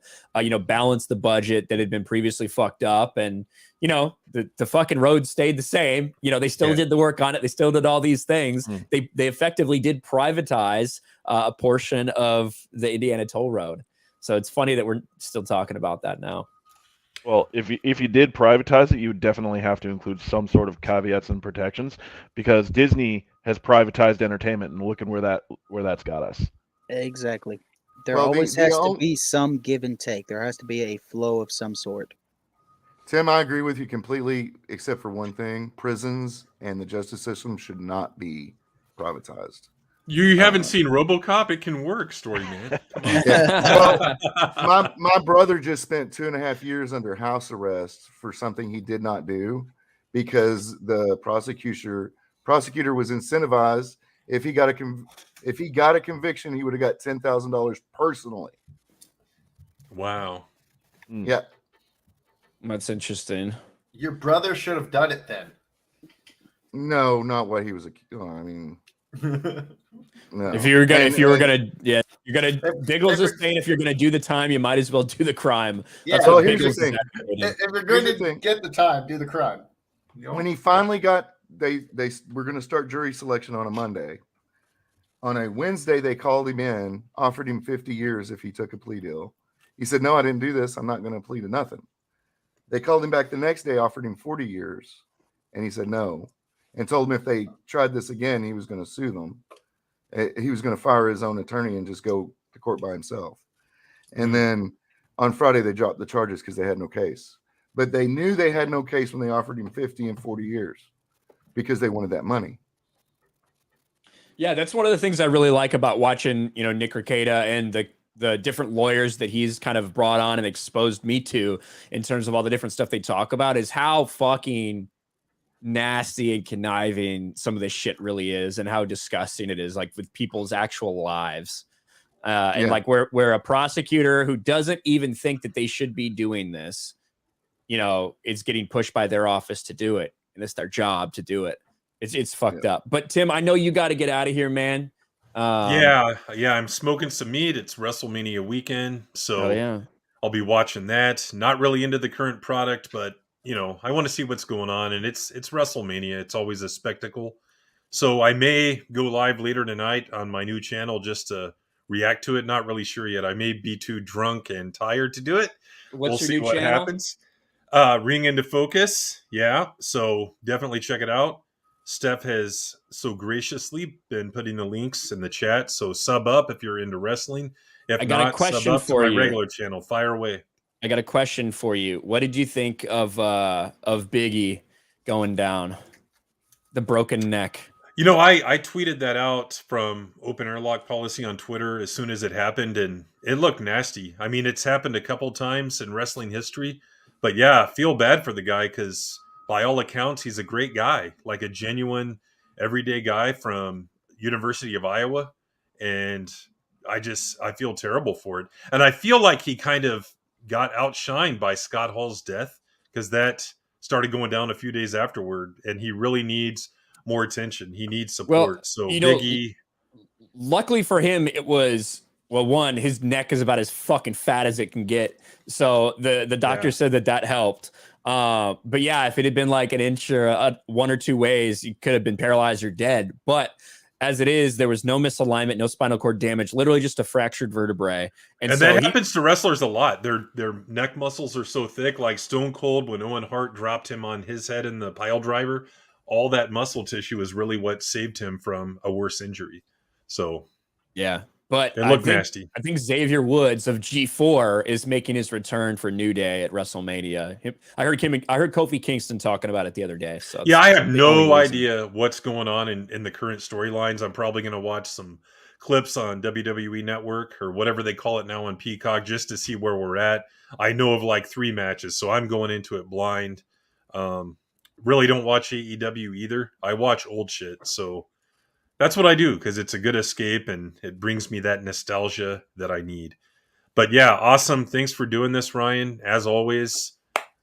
balance the budget that had been previously fucked up. And, the fucking road stayed the same. They still did the work on it. They still did all these things. They effectively did privatize a portion of the Indiana toll road. So it's funny that we're still talking about that now. Well, if you did privatize it, you would definitely have to include some sort of caveats and protections, because Disney has privatized entertainment, and look at where that's got us. Exactly. There always has to be some give and take. There has to be a flow of some sort. Tim, I agree with you completely, except for one thing: prisons and the justice system should not be privatized. You haven't seen RoboCop? It can work, story man. Well, my brother just spent 2.5 years under house arrest for something he did not do, because the prosecutor was incentivized. If he got a conviction, he would have got $10,000 personally. Wow. Yeah, That's interesting. Your brother should have done it then. no, not what he was. No. If you were gonna Diggles is saying if you're gonna do the time, you might as well do the crime. Yeah. Well, here's the thing. If you're going to get the time, do the crime. When he finally got, they were going to start jury selection on a Monday. On a Wednesday, they called him in, offered him 50 years if he took a plea deal. He said, "No, I didn't do this. I'm not going to plead to nothing." They called him back the next day, offered him 40 years, and he said no, and told him if they tried this again, he was going to sue them. He was going to fire his own attorney and just go to court by himself. And then on Friday, they dropped the charges because they had no case. But they knew they had no case when they offered him 50 and 40 years because they wanted that money. Yeah, that's one of the things I really like about watching, Nick Rekieta and the different lawyers that he's kind of brought on and exposed me to in terms of all the different stuff they talk about, is how fucking nasty and conniving some of this shit really is, and how disgusting it is, like with people's actual lives. And like where a prosecutor who doesn't even think that they should be doing this, is getting pushed by their office to do it, and it's their job to do it. It's fucked up. But Tim, I know you got to get out of here, man. Yeah, I'm smoking some meat. It's WrestleMania weekend, so I'll be watching that. Not really into the current product, but I want to see what's going on, and it's WrestleMania. It's always a spectacle. So I may go live later tonight on my new channel just to react to it. Not really sure yet. I may be too drunk and tired to do it. We'll see what happens. Ring into Focus. Yeah. So definitely check it out. Steph has so graciously been putting the links in the chat. So sub up if you're into wrestling. If I got a question sub up for to my you. regular channel. Fire away. I got a question for you. What did you think of Biggie going down? The broken neck. I tweeted that out from Open Airlock Policy on Twitter as soon as it happened, and it looked nasty. I mean, it's happened a couple times in wrestling history, but yeah, feel bad for the guy, because by all accounts, he's a great guy, like a genuine, everyday guy from University of Iowa, and I feel terrible for it. And I feel like he kind of got outshined by Scott Hall's death, because that started going down a few days afterward, and he really needs more attention. He needs support. Well, so Biggie, luckily for him, it was, well, one, his neck is about as fucking fat as it can get. So the doctor said that helped. But yeah, if it had been like an inch or one or two ways, you could have been paralyzed or dead. But as it is, there was no misalignment, no spinal cord damage, literally just a fractured vertebrae. And so that happens to wrestlers a lot. Their neck muscles are so thick, like Stone Cold, when Owen Hart dropped him on his head in the pile driver, all that muscle tissue is really what saved him from a worse injury. So yeah, but it looked nasty. I think Xavier Woods of G4 is making his return for New Day at WrestleMania. I heard Kofi Kingston talking about it the other day. So yeah, I have no idea what's going on in the current storylines. I'm probably going to watch some clips on WWE Network or whatever they call it now on Peacock just to see where we're at. I know of like 3 matches, so I'm going into it blind. Really don't watch AEW either. I watch old shit, so That's what I do because it's a good escape and it brings me that nostalgia that I need. But yeah, awesome. Thanks for doing this, Ryan. As always,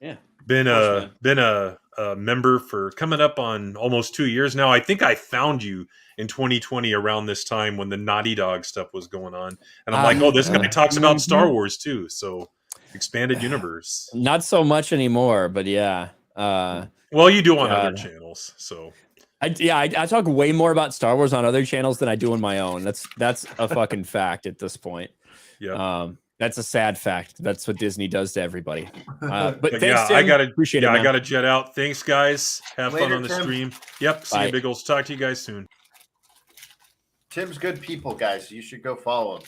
Yeah. been Of course, a member for coming up on almost 2 years now. I think I found you in 2020 around this time when the Naughty Dog stuff was going on, and I'm like, oh, this guy talks about Star Wars too. So expanded universe. Not so much anymore, but yeah. Well, you do on other channels, so. I talk way more about Star Wars on other channels than I do on my own. That's a fucking fact at this point. Yeah. That's a sad fact. That's what Disney does to everybody. But thanks, yeah, Tim. I gotta appreciate it. Man. I gotta jet out. Thanks, guys. Have Later, fun on the Tim. stream. Yep. See Bye. you, Biggles. Talk to you guys soon. Tim's good people, guys. You should go follow him.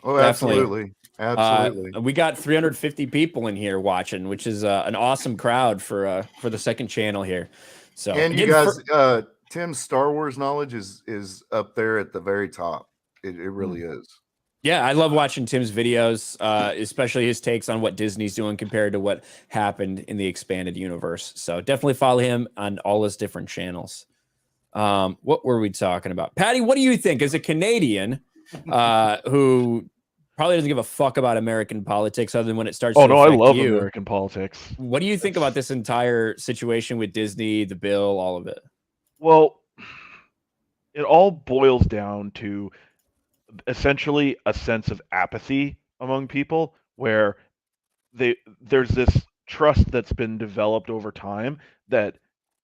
Oh, Definitely. absolutely. We got 350 people in here watching, which is an awesome crowd for the second channel here. So And you guys, Tim's Star Wars knowledge is up there at the very top. It really is. Yeah, I love watching Tim's videos, especially his takes on what Disney's doing compared to what happened in the expanded universe. So definitely follow him on all his different channels. What were we talking about? Patty, what do you think as a Canadian who probably doesn't give a fuck about American politics other than when it starts to I affect love you? American politics. What do you think about this entire situation with Disney, the bill, all of it? Well, it all boils down to essentially a sense of apathy among people where there's this trust that's been developed over time that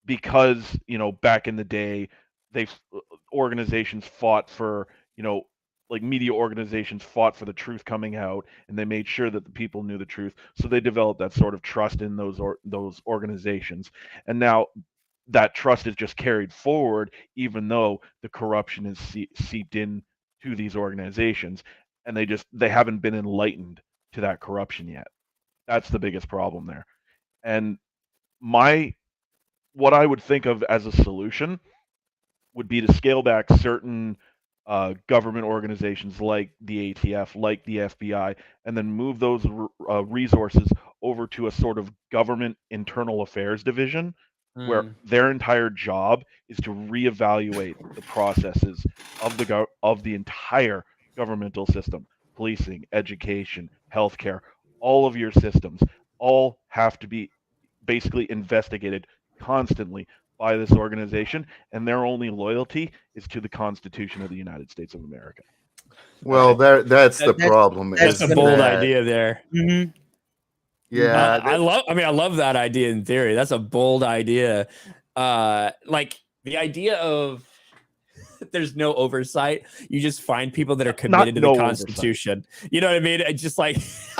because, back in the day, organizations fought for, like media organizations fought for the truth coming out, and they made sure that the people knew the truth. So they developed that sort of trust in those organizations. And now that trust is just carried forward, even though the corruption is seeped in to these organizations, and they haven't been enlightened to that corruption yet. That's the biggest problem there. And what I would think of as a solution would be to scale back certain government organizations like the ATF, like the FBI, and then move those resources over to a sort of government internal affairs division where their entire job is to reevaluate the processes of the entire governmental system, policing, education, healthcare, all of your systems all have to be basically investigated constantly by this organization, and their only loyalty is to the Constitution of the United States of America. Well, that's the problem. That's a bold idea there. Mm-hmm. Yeah, I love that idea in theory. That's a bold idea. Like the idea of there's no oversight. You just find people that are committed to the Constitution. Oversight. You know what I mean? It's just like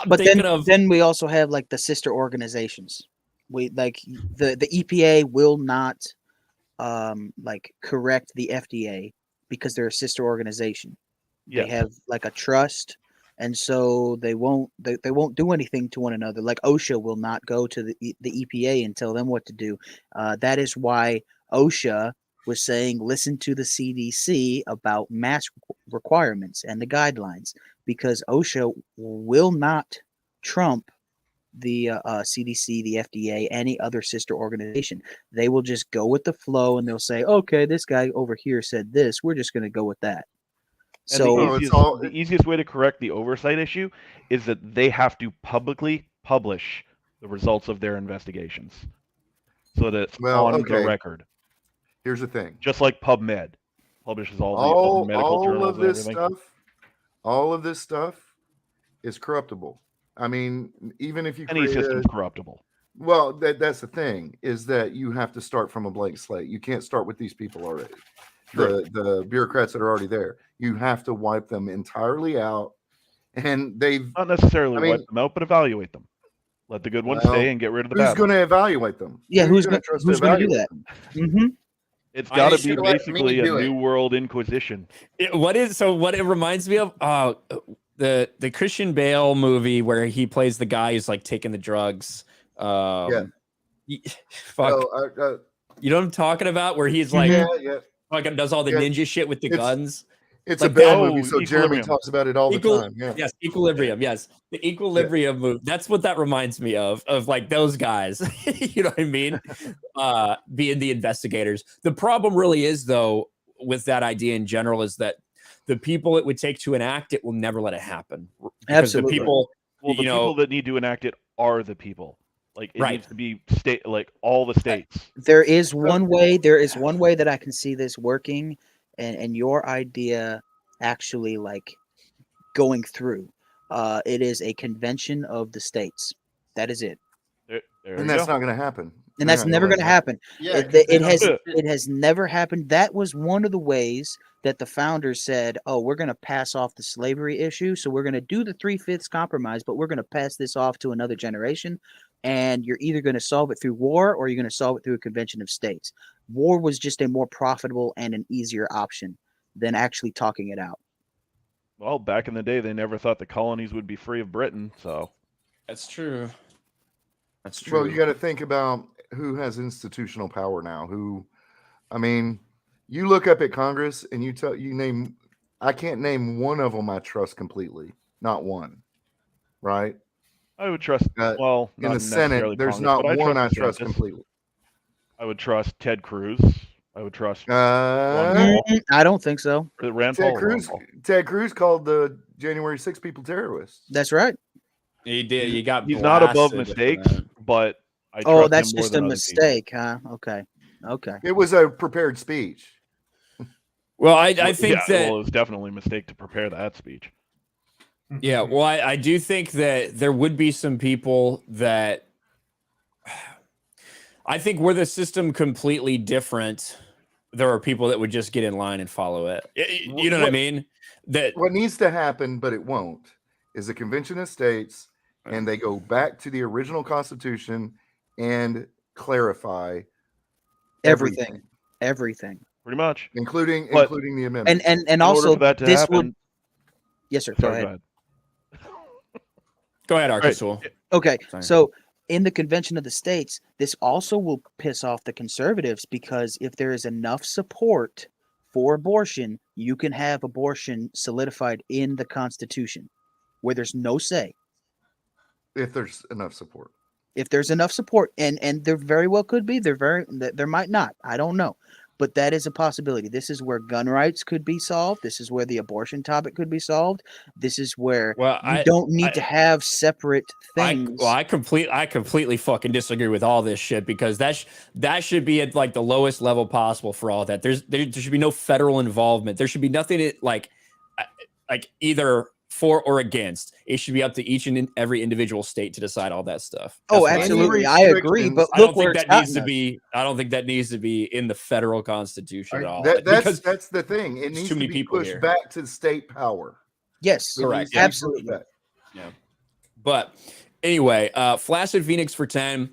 then we also have like the sister organizations. We like the EPA will not like correct the FDA because they're a sister organization. Yes. They have like a trust, and so they won't do anything to one another. Like OSHA will not go to the EPA and tell them what to do. That is why OSHA was saying listen to the CDC about mask requirements and the guidelines, because OSHA will not trump the CDC, the FDA, any other sister organization. They will just go with the flow, and they'll say, okay, this guy over here said this, we're just going to go with that. And so the easiest way to correct the oversight issue is that they have to publicly publish the results of their investigations so that it's on the record. Here's the thing. Just like PubMed publishes all the medical journals and everything. All of this stuff is corruptible. I mean, even if you any system's corruptible. Well, that's the thing, is that you have to start from a blank slate. You can't start with these people already. The bureaucrats that are already there. You have to wipe them entirely out, and they've not necessarily wipe them out, but evaluate them. Let the good ones stay and get rid of the bad. Who's going to evaluate them? Yeah, who's going to do that? Mm-hmm. It's got to be basically a New World Inquisition. What it reminds me of? The Christian Bale movie where he plays the guy who's like taking the drugs. Fuck. You know what I'm talking about? Where he's like, fucking does all the ninja shit with the guns. It's like a Bale movie, so Jeremy talks about it all the time. Yeah. Yes, Equilibrium. Yes, the Equilibrium movie. That's what that reminds me of like those guys. You know what I mean? Being the investigators. The problem really is though, with that idea in general is that the people it would take to enact it will never let it happen. Because Absolutely. the people, Well, the people that need to enact it are the people. Like it needs to be state, like all the states. There is one way. There is one way that I can see this working, and your idea actually like going through. It is a convention of the states. That is it. And that's not going to happen. And that's never going to happen. Yeah, It has never happened. That was one of the ways that the founders said, "Oh, we're going to pass off the slavery issue, so we're going to do the 3/5 compromise, but we're going to pass this off to another generation." And you're either going to solve it through war or you're going to solve it through a convention of states. War was just a more profitable and an easier option than actually talking it out. Well, back in the day, they never thought the colonies would be free of Britain, so that's true. That's true. Well, you got to think about who has institutional power now. I mean, you look up at Congress and I can't name one of them I trust completely. Not one. Right? I would trust. Well, in the Senate, there's not one I trust completely. I would trust Ted Cruz. I would trust. I don't think so. Ted Cruz called the January 6 people terrorists. That's right. He did. He's not above mistakes, but I trust oh, that's him more just than a other mistake, people. huh? Okay. It was a prepared speech. Well, I think that it was definitely a mistake to prepare that speech. Yeah, well, I do think that there would be some people that I think were the system completely different, there are people that would just get in line and follow it. You know what I mean? That what needs to happen, but it won't, is a convention of states, and they go back to the original Constitution and clarify everything. Pretty much, including the amendment. And also that to this happen, would. Yes, sir. Go ahead. Go ahead, Arcasul. Right. Okay, so in the convention of the states, this also will piss off the conservatives because if there is enough support for abortion, you can have abortion solidified in the Constitution, where there's no say. If there's enough support. If there's enough support, and there very well could be, there might not. I don't know. But that is a possibility. This is where gun rights could be solved. This is where the abortion topic could be solved. This is where you don't need to have separate things. I completely fucking disagree with all this shit because that should be at like the lowest level possible for all that. There should be no federal involvement. There should be nothing like either for or against. It should be up to each and every individual state to decide all that stuff. Oh, absolutely. I agree. But look where it's needs to be. I don't think that needs to be in the federal Constitution at all. That's the thing. It needs too many to be people pushed here. back to state power. Yes, correct. Absolutely. Yeah. But anyway, Flaccid Phoenix for 10.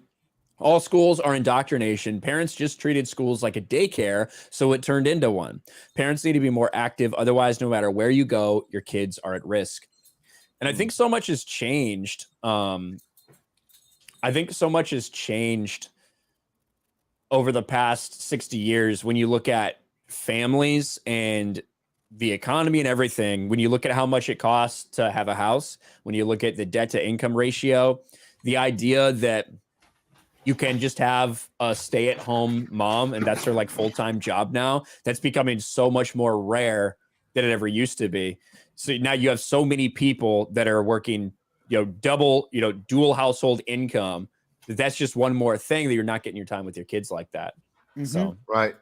All schools are indoctrination. Parents just treated schools like a daycare, so it turned into one. Parents need to be more active. Otherwise, no matter where you go, your kids are at risk. And I think so much has changed. I think so much has changed over the past 60 years when you look at families and the economy and everything. When you look at how much it costs to have a house, when you look at the debt to income ratio, the idea that you can just have a stay-at-home mom and that's her like full-time job now, that's becoming so much more rare than it ever used to be. So now you have so many people that are working, dual household income. That's just one more thing that you're not getting your time with your kids like that. Mm-hmm. So right.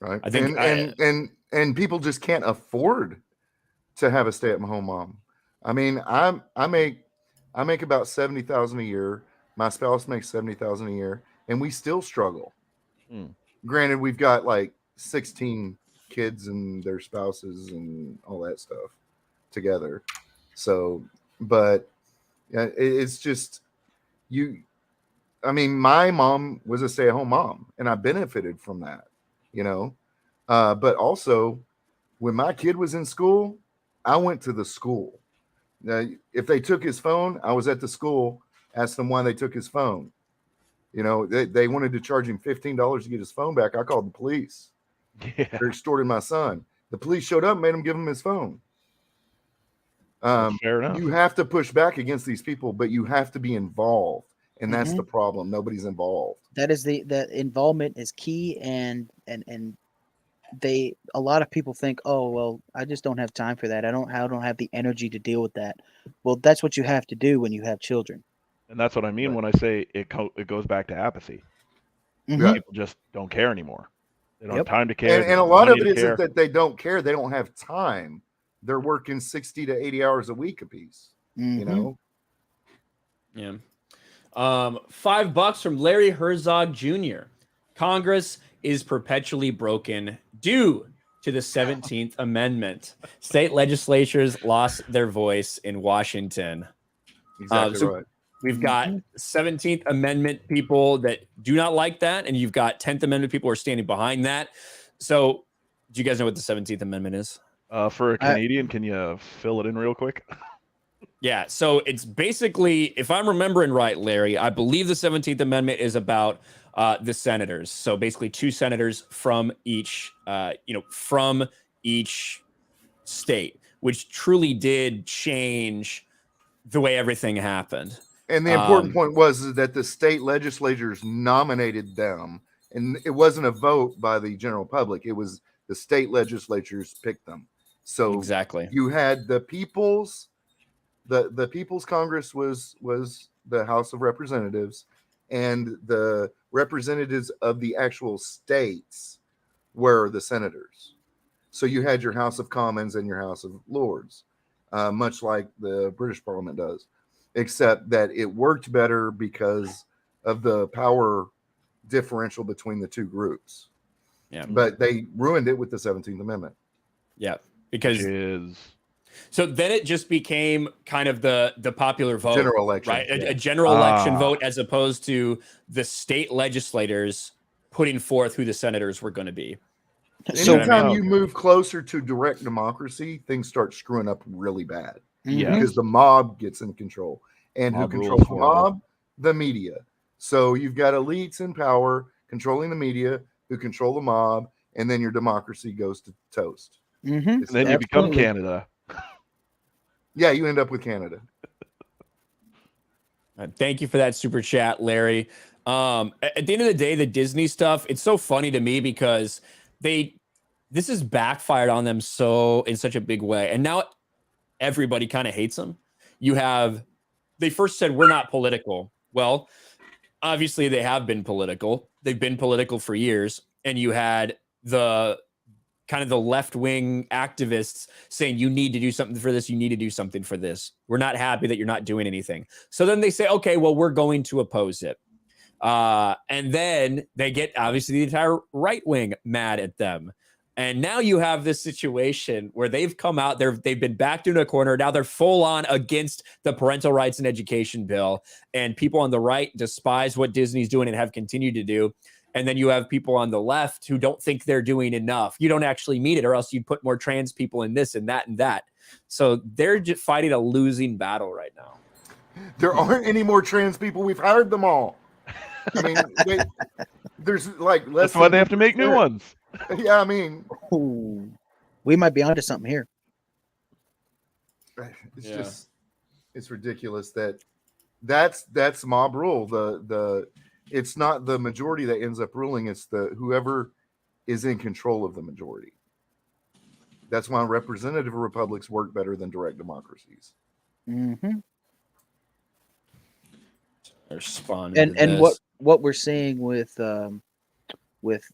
I think and people just can't afford to have a stay-at-home mom. I mean, I make about $70,000 a year. My spouse makes $70,000 a year, and we still struggle. Granted, we've got like 16 kids and their spouses and all that stuff together. So, but it's just I mean, my mom was a stay-at-home mom, and I benefited from that, but also when my kid was in school, I went to the school. Now, if they took his phone, I was at the school. Asked them why they took his phone. They wanted to charge him $15 to get his phone back. I called the police. Yeah. They extorted my son. The police showed up and made him give him his phone. Fair enough. You have to push back against these people, but you have to be involved. And that's the problem. Nobody's involved. That is the involvement is key and a lot of people think, oh well, I just don't have time for that. I don't have the energy to deal with that. Well, that's what you have to do when you have children. And that's what I mean Right. when I say it goes back to apathy. Mhm. People just don't care anymore. They don't Yep. have time to care. And a don't have lot of money it to isn't care. that they don't care; they don't have time. They're working 60 to 80 hours a week apiece. You Mhm. know, Yeah. $5 from Larry Herzog Jr. Congress is perpetually broken due to the 17th Amendment. State legislatures lost their voice in Washington. exactly So right. we've got 17th Amendment people that do not like that, and you've got 10th Amendment people who are standing behind that. So do you guys know what the 17th Amendment is? For a I- Canadian, can you fill it in real quick? Yeah, so it's basically, if I'm remembering right, Larry, I believe the 17th Amendment is about the senators. So basically, 2 senators from each, from each state, which truly did change the way everything happened. And the important point was that the state legislatures nominated them, and it wasn't a vote by the general public. It was the state legislatures picked them. So Exactly. you had the people's the People's Congress was the House of Representatives, and the representatives of the actual states were the senators. So you had your House of Commons and your House of Lords, much like the British Parliament does, except that it worked better because of the power differential between the two groups. Yeah. But they ruined it with the 17th Amendment. Yeah, Which because is so then it just became kind of the popular vote, General election. right? Yeah. A general election Ah. vote, as opposed to the state legislators putting forth who the senators were going to be. So Anytime I mean? you move closer to direct democracy, things start screwing up really bad Yeah. because the mob gets in control. And who Mob rules controls the forever. mob? The media. So you've got elites in power controlling the media who control the mob, and then your democracy goes to toast. Mhm. And then you become Canada. Yeah, you end up with Canada. Thank you for that super chat, Larry. At the end of the day, the Disney stuff, it's so funny to me because this has backfired on them in such a big way. And now everybody kind of hates them. They first said, we're not political. Well, obviously they have been political. They've been political for years. And you had the kind of the left-wing activists saying, you need to do something for this. You need to do something for this. We're not happy that you're not doing anything. So then they say, okay, well, we're going to oppose it. And then they get, obviously, the entire right wing mad at them. And now you have this situation where they've come out, they've been backed into a corner. Now they're full on against the parental rights and education bill. And people on the right despise what Disney's doing and have continued to do. And then you have people on the left who don't think they're doing enough. You don't actually mean it, or else you'd put more trans people in this and that and that. So they're just fighting a losing battle right now. There aren't any more trans people. We've hired them all. I mean, there's like less. That's why they have to make new 1%. ones. Yeah, I mean, Ooh, we might be onto something here. it's it's ridiculous that's mob rule. It's not the majority that ends up ruling. It's whoever is in control of the majority. That's why representative republics work better than direct democracies. Mm-hmm. And what we're seeing with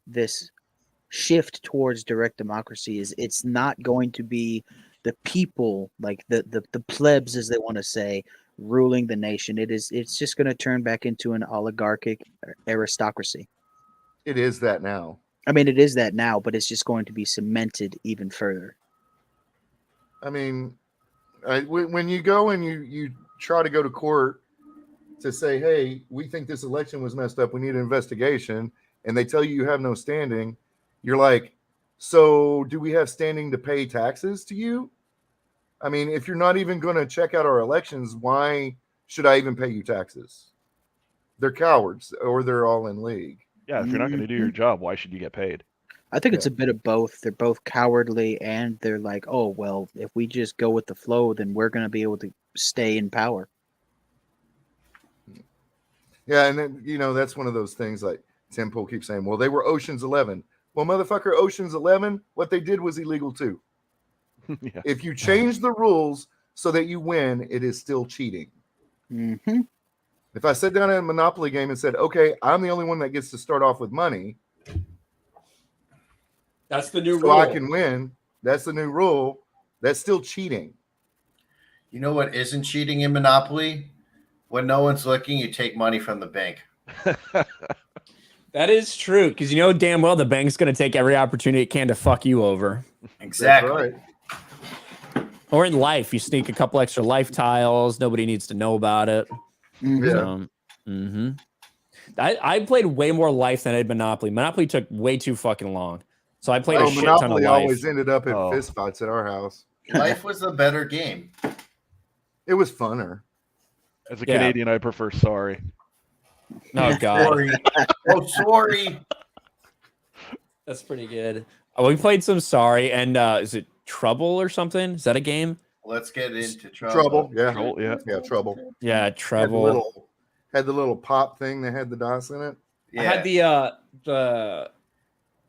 this shift towards direct democracy is it's not going to be the people, like the plebs, as they want to say, ruling the nation. It's just going to turn back into an oligarchic aristocracy. It is that now. I mean, it is that now, but it's just going to be cemented even further. I mean, when you go and you try to go to court to say, hey, we think this election was messed up, we need an investigation, and they tell you have no standing, you're like, so do we have standing to pay taxes to you? I mean, if you're not even going to check out our elections, why should I even pay you taxes? They're cowards, or they're all in league. Yeah, if you're not going to do your job, why should you get paid? I think it's a bit of both. They're both cowardly, and they're like, oh, well, if we just go with the flow, then we're going to be able to stay in power. Yeah, and then, that's one of those things like Tim Pool keeps saying, well, they were Ocean's 11. Well, motherfucker, Ocean's 11, what they did was illegal too. Yeah. If you change the rules so that you win, it is still cheating. Mm-hmm. If I sat down in a Monopoly game and said, okay, I'm the only one that gets to start off with money, That's the new so rule. I can win, that's the new rule. That's still cheating. You know what isn't cheating in Monopoly? When no one's looking, you take money from the bank. That is true, because you know damn well the bank's going to take every opportunity it can to fuck you over. Exactly. That's right. Or in life, you sneak a couple extra life tiles. Nobody needs to know about it. Mm-hmm. Yeah. So, I played way more life than I did Monopoly. Monopoly took way too fucking long. So I played a shit ton of Monopoly life. always ended up in Oh. fist fights at our house. Life was the better game. It was funner. As a Yeah. Canadian, I prefer sorry. Oh, God. Sorry. Oh, sorry. That's pretty good. Oh, we played some Sorry, and is it Trouble or something? Is that a game? Let's get into trouble. Trouble. Yeah. Trouble, yeah. Yeah, Trouble. Yeah, Trouble. Had the little pop thing that had the dice in it. Yeah. I had the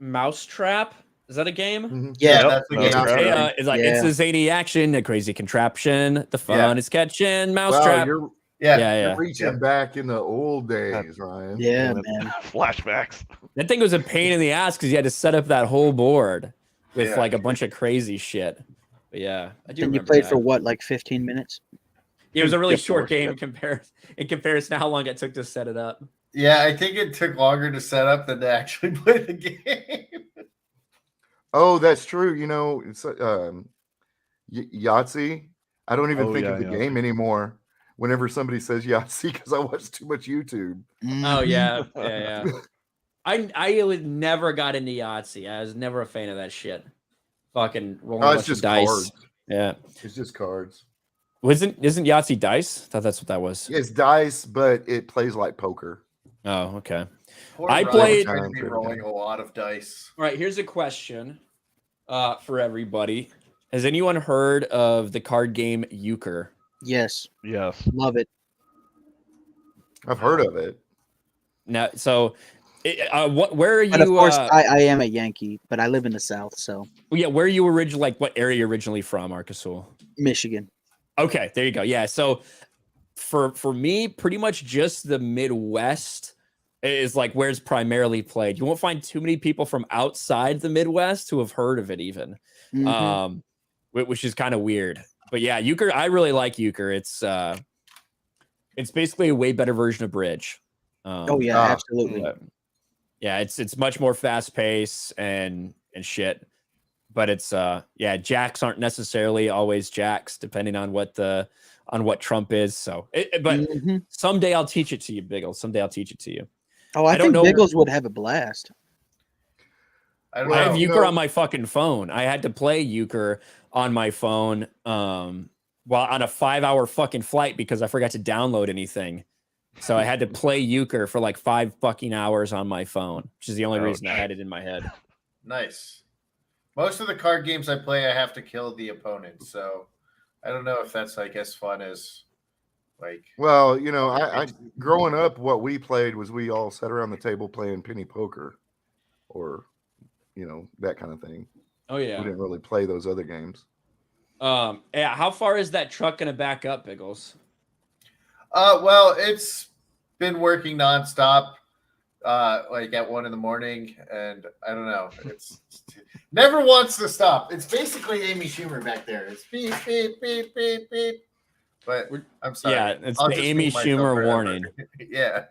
Mousetrap. Is that a game? Mhm. Yeah, Yep. that's the No, game. it's Hey, right. it's like Yeah. it's a zany action, a crazy contraption. The fun is catching Wow, Mousetrap. you're yeah. reaching back in the old days, Ryan. Yeah, Damn it. man. Flashbacks. That thing was a pain in the ass because you had to set up that whole board with Yeah. like a bunch of crazy shit. But yeah, I do. And you remember played that. for what, like 15 minutes? It was a really Yep, short works, game yep. in comparison to how long it took to set it up. Yeah, I think it took longer to set up than to actually play the game. Oh, that's true. You know, it's Yahtzee. I don't even Oh, think yeah, of the Yahtzee. game anymore. Whenever somebody says Yahtzee, because I watch too much YouTube. Oh Mhm. yeah. I never got into Yahtzee. I was never a fan of that shit. Fucking rolling Oh, a it's bunch just of dice. cards. Yeah. It's just cards. Isn't Yahtzee dice? I thought that's what that was. It's dice, but it plays like poker. Oh, okay. Poor I Ryan played- would be rolling a lot of dice. All right, here's a question for everybody. Has anyone heard of the card game Euchre? Yes, Yes. love it. I've heard of it. Now, so where are But of you? course, I am a Yankee, but I live in the South, so Yeah, where are you originally? Like, what area are you originally from, Arcasul? Michigan. Okay, there you go. Yeah, so for me, pretty much just the Midwest is like where it's primarily played. You won't find too many people from outside the Midwest who have heard of it, even, Mhm. which is kind of weird. But yeah, Euchre, I really like Euchre. It's basically a way better version of Bridge. Oh yeah, Ah, absolutely. Yeah, it's much more fast paced and shit. But it's jacks aren't necessarily always jacks, depending on what Trump is. So, but Mhm. someday I'll teach it to you, Biggles. Someday I'll teach it to you. Oh, I don't think know- Biggles would have a blast. I don't I know. have you Euchre know- on my fucking phone. I had to play Euchre on my phone while on a 5-hour fucking flight because I forgot to download anything. So I had to play Euchre for like 5 fucking hours on my phone, which is the only reason I Ouch. had it in my head. Nice. Most of the card games I play, I have to kill the opponent. So I don't know if that's like as fun as like. Well, you know, I growing up, what we played was we all sat around the table playing penny poker, or you know, that kind of thing. Oh We yeah. didn't really play those other games. Yeah. How far is that truck gonna back up, Biggles? Well, it's been working nonstop, like at 1 a.m, and I don't know. It's never wants to stop. It's basically Amy Schumer back there. It's beep beep beep beep beep. But I'm sorry. Yeah, it's I'll the just Amy mute myself Schumer forever. warning. Yeah.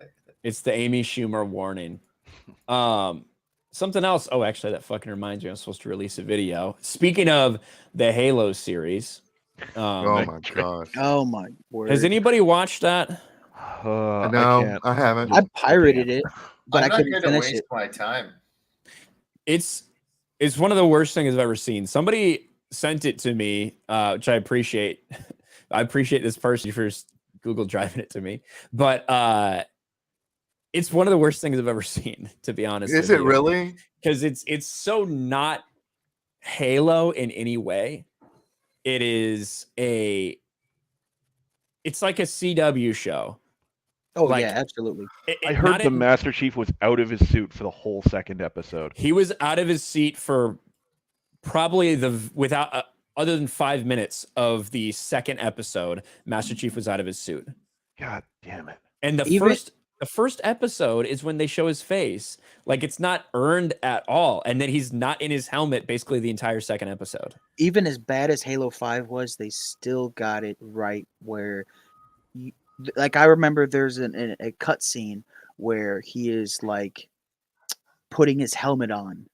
It's the Amy Schumer warning. Something else. Oh, actually, that fucking reminds me. I'm supposed to release a video. Speaking of the Halo series, Oh my gosh! Oh my word! has anybody watched that? I No, can't. I haven't. I pirated it, but I'm I not couldn't going to finish waste it. my time. It's one of the worst things I've ever seen. Somebody sent it to me, which I appreciate. I appreciate this person for Google driving it to me, but it's one of the worst things I've ever seen, to be honest. Is with it you. really? Because it's so not Halo in any way. It's like a CW show. Oh Like, yeah, absolutely. I heard the Master Chief was out of his suit for the whole second episode. He was out of his seat for probably without other than 5 minutes of the second episode. Master Chief was out of his suit. God damn it! And the first episode is when they show his face. Like, it's not earned at all. And then he's not in his helmet basically the entire second episode. Even as bad as Halo 5 was, they still got it right where like I remember there's a cut scene where he is like putting his helmet on,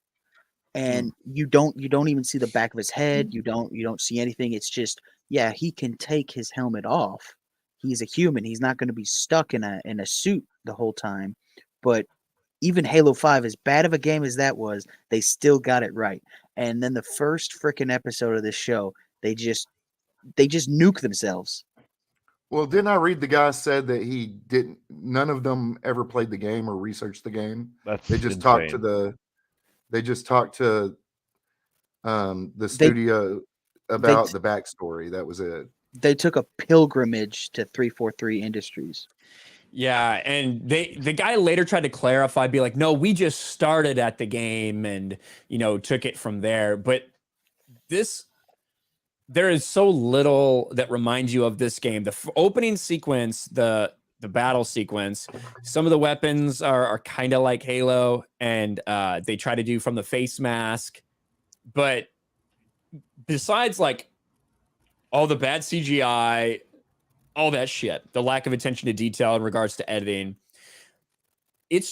and you don't even see the back of his head. You don't see anything. It's just, yeah, he can take his helmet off. He's a human. He's not going to be stuck in a suit the whole time. But even Halo 5, as bad of a game as that was, they still got it right. And then the first freaking episode of this show, they just nuke themselves. Well, didn't I read the guy said that none of them ever played the game or researched the game? They just talked to the studio about the backstory. That was it. They took a pilgrimage to 343 Industries. Yeah, and the guy later tried to clarify, be like, no, we just started at the game and, took it from there. But there is so little that reminds you of this game. The opening sequence, the battle sequence, some of the weapons are kind of like Halo, and they try to do from the face mask. But besides, like, all the bad CGI, all that shit, the lack of attention to detail in regards to editing, it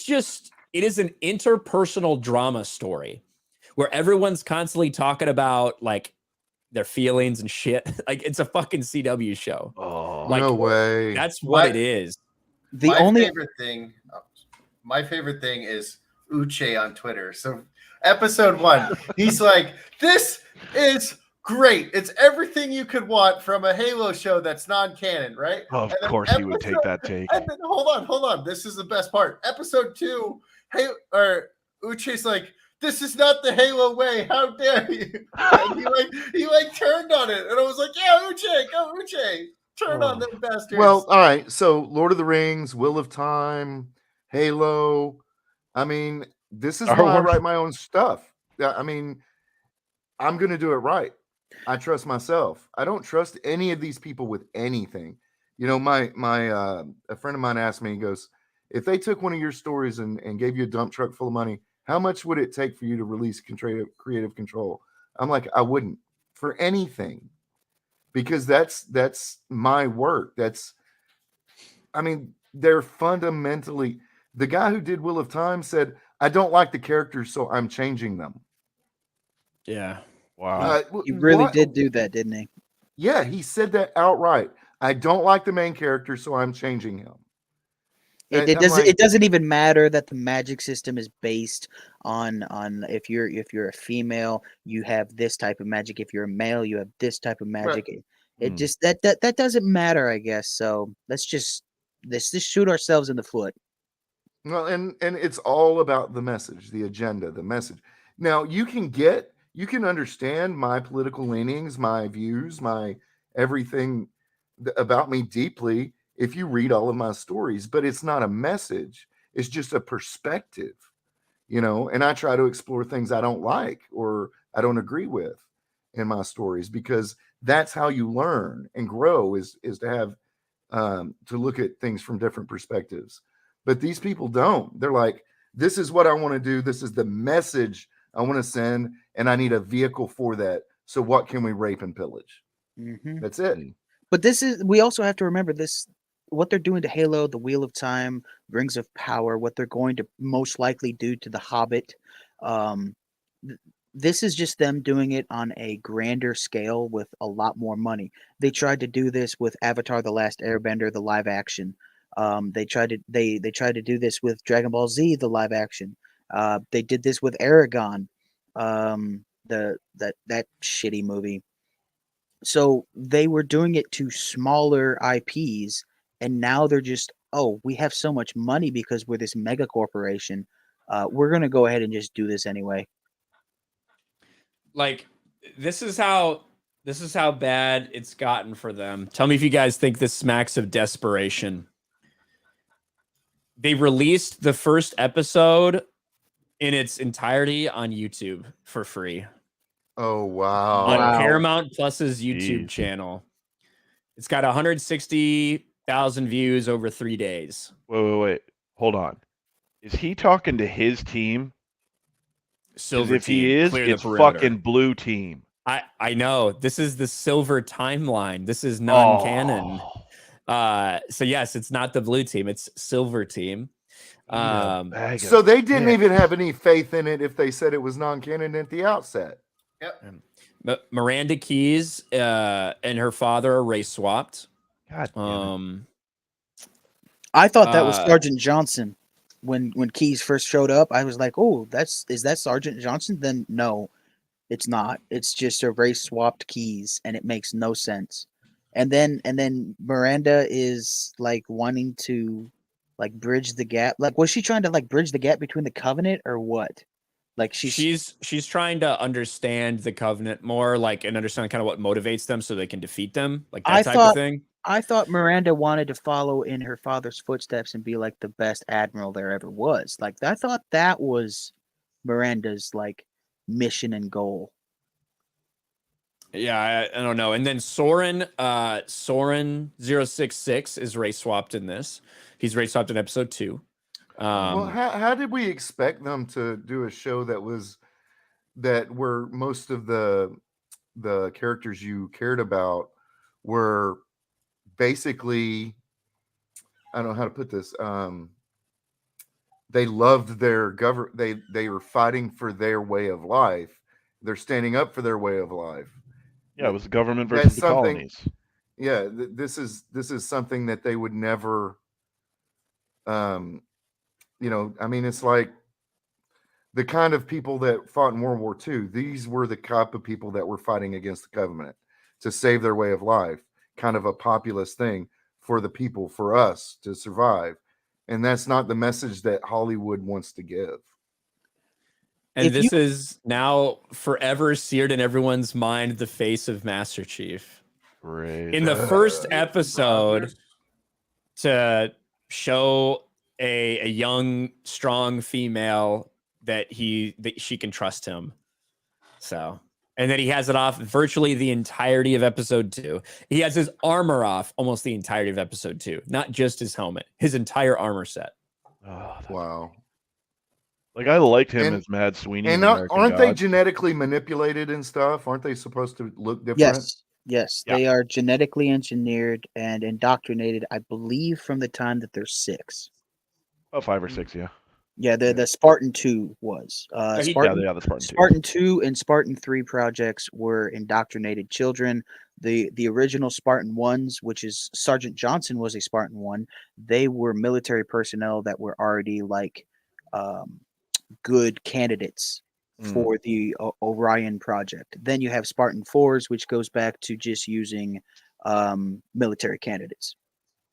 is an interpersonal drama story where everyone's constantly talking about, like, their feelings and shit. Like, it's a fucking CW show. Oh, like, no way. That's what it is. My favorite thing is Uche on Twitter. So episode 1, he's like, this is great. It's everything you could want from a Halo show that's non-canon, right? Of course he would take that take. And then hold on. This is the best part. Episode 2, Uche's like, this is not the Halo way. How dare you? And he turned on it, and I was like, yeah, Uche, go Uche, turn on them bastards. Well, all right. So, Lord of the Rings, Wheel of Time, Halo. I mean, this is why I write my own stuff. I mean, I'm going to do it right. I trust myself. I don't trust any of these people with anything. My a friend of mine asked me, he goes, if they took one of your stories and gave you a dump truck full of money, how much would it take for you to release creative control? I'm like, I wouldn't for anything, because that's my work. They're fundamentally, the guy who did Wheel of Time said, I don't like the characters, so I'm changing them. Yeah. Wow. He really did do that, didn't he? Yeah, he said that outright. I don't like the main character, so I'm changing him. It doesn't even matter that the magic system is based on if you're a female, you have this type of magic. If you're a male, you have this type of magic. Right. It just that doesn't matter, I guess. So let's just shoot ourselves in the foot. Well, and it's all about the message, the agenda, the message. Now you can understand my political leanings, my views, my everything about me deeply if you read all of my stories, but it's not a message. It's just a perspective, and I try to explore things I don't like or I don't agree with in my stories, because that's how you learn and grow is to have, to look at things from different perspectives. But these people don't. They're like, this is what I want to do. This is the message I want to send, and I need a vehicle for that. So what can we rape and pillage? Mm-hmm. That's it. But we also have to remember this, what they're doing to Halo, the Wheel of Time, Rings of Power, what they're going to most likely do to The Hobbit. This is just them doing it on a grander scale with a lot more money. They tried to do this with Avatar: The Last Airbender, the live action. They tried to do this with Dragon Ball Z, the live action. They did this with Aragon, that shitty movie. So they were doing it to smaller IPs, and now they're just, we have so much money because we're this mega corporation. We're going to go ahead and just do this anyway. Like, this is how bad it's gotten for them. Tell me if you guys think this smacks of desperation. They released the first episode in its entirety on YouTube for free. Oh wow! On Paramount Plus's YouTube Jeez. channel. It's got 160,000 views over 3 days. Wait. Hold on. Is he talking to his team? Silver if team. he is, Clear the it's perimeter. fucking blue team. I know. This is the silver timeline. This is non-canon. So yes, it's not the blue team. It's silver team. So they didn't even have any faith in it if they said it was non-canon at the outset. Yep. Miranda Keyes and her father are race swapped. God damn I thought that was Sergeant Johnson when Keyes first showed up. I was like, "Oh, is that Sergeant Johnson?" Then no, it's not. It's just a race swapped Keyes, and it makes no sense. And then Miranda is like wanting to like bridge the gap. Like, was she trying to like bridge the gap between the Covenant or what? Like she's trying to understand the Covenant more, like, and understand kind of what motivates them so they can defeat them, like that type of thing. I thought Miranda wanted to follow in her father's footsteps and be like the best admiral there ever was. Like, I thought that was Miranda's like mission and goal. Yeah, I don't know. And then Soren 066 is race swapped in this. He's race swapped in episode 2. Well, how did we expect them to do a show that where most of the characters you cared about were basically, I don't know how to put this. They loved their government. They were fighting for their way of life. They're standing up for their way of life. Yeah, it was the government versus the colonies. Yeah, this is something that they would never. I mean, it's like the kind of people that fought in World War II. These were the type of people that were fighting against the government to save their way of life. Kind of a populist thing for the people, for us to survive. And that's not the message that Hollywood wants to give. And this is now forever seared in everyone's mind, the face of Master Chief. Great. In the first episode, to show a young, strong female that she can trust him. So, and then he has it off virtually the entirety of episode 2. He has his armor off almost the entirety of episode 2, not just his helmet, his entire armor set. Oh, wow. Like, I liked him as Mad Sweeney. And aren't they genetically manipulated and stuff? Aren't they supposed to look different? Yes. They are genetically engineered and indoctrinated, I believe, from the time that they're 6. Oh, 5 or 6, yeah. Yeah, the Spartan 2 was. The Spartan 2. Spartan 2 and Spartan 3 projects were indoctrinated children. The original Spartan 1s, which is Sergeant Johnson was a Spartan 1, they were military personnel that were already like good candidates for the Orion project. Then you have Spartan 4s, which goes back to just using military candidates.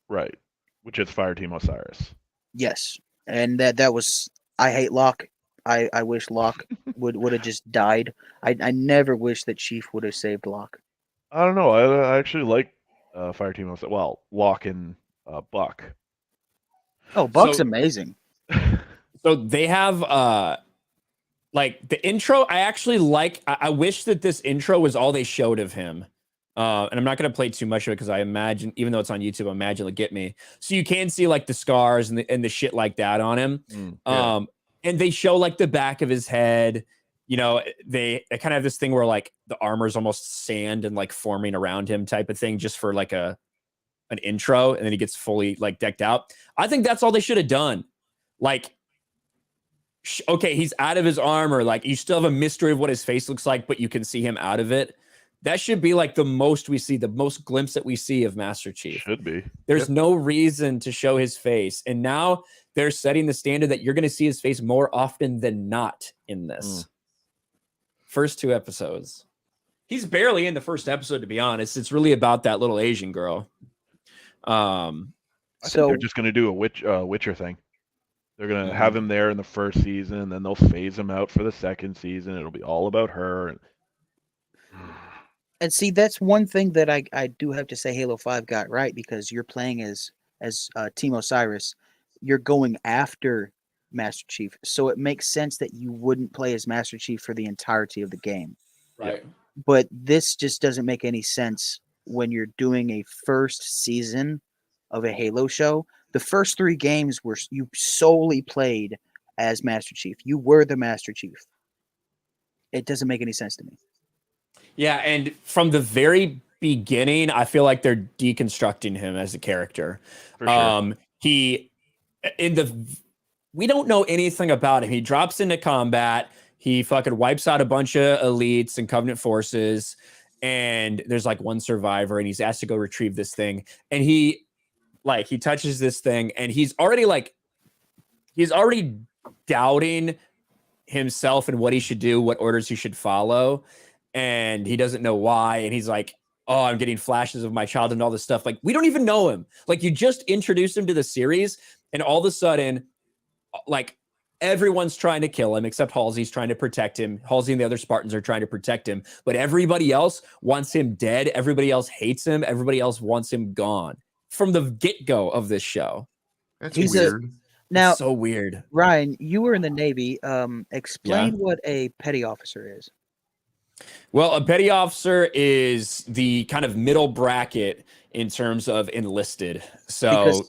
Right. Which is Fire Team Osiris. Yes. And that was, I hate Locke. I wish Locke would have just died. I never wish that Chief would have saved Locke. I don't know. I actually like Fire Team Osiris. Well, Locke and Buck. Oh, Buck's amazing. So they have like the intro. I actually like. I wish that this intro was all they showed of him. And I'm not going to play too much of it because I imagine, even though it's on YouTube, I imagine it'll get me. So you can see like the scars and the shit like that on him. And they show like the back of his head. You know, they kind of have this thing where like the armor's almost sand and like forming around him type of thing, just for like an intro, and then he gets fully like decked out. I think that's all they should have done. Like, okay, he's out of his armor. Like, you still have a mystery of what his face looks like, but you can see him out of it. That should be like the most we see, the most glimpse that we see of Master Chief. Should be. There's no reason to show his face. And now they're setting the standard that you're going to see his face more often than not in this. First 2 episodes. He's barely in the first episode, to be honest. It's really about that little Asian girl. I think they're just going to do a Witcher thing. They're going to have him there in the first season, then they'll phase him out for the second season. It'll be all about her. And see, that's one thing that I do have to say Halo 5 got right, because you're playing as Team Osiris. you're going after Master Chief, so it makes sense that you wouldn't play as Master Chief for the entirety of the game. Right. But this just doesn't make any sense when you're doing a first season of a Halo show. The first 3 games were you solely played as Master Chief. You were the Master Chief. It doesn't make any sense to me. Yeah, and from the very beginning, I feel like they're deconstructing him as a character. For sure. We don't know anything about him. He drops into combat. He fucking wipes out a bunch of elites and Covenant forces, and there's like one survivor, and he's asked to go retrieve this thing, and he touches this thing, and he's already doubting himself and what he should do, what orders he should follow, and he doesn't know why, and he's like, oh, I'm getting flashes of my child and all this stuff. Like, we don't even know him. Like, you just introduced him to the series, and all of a sudden, like, everyone's trying to kill him except Halsey's trying to protect him. Halsey and the other Spartans are trying to protect him, but everybody else wants him dead. Everybody else hates him. Everybody else wants him gone from the get-go of this show. That's He's weird. Now, It's so weird. Ryan, you were in the Navy. Explain Yeah. what a petty officer is. Well, a petty officer is the kind of middle bracket in terms of enlisted. So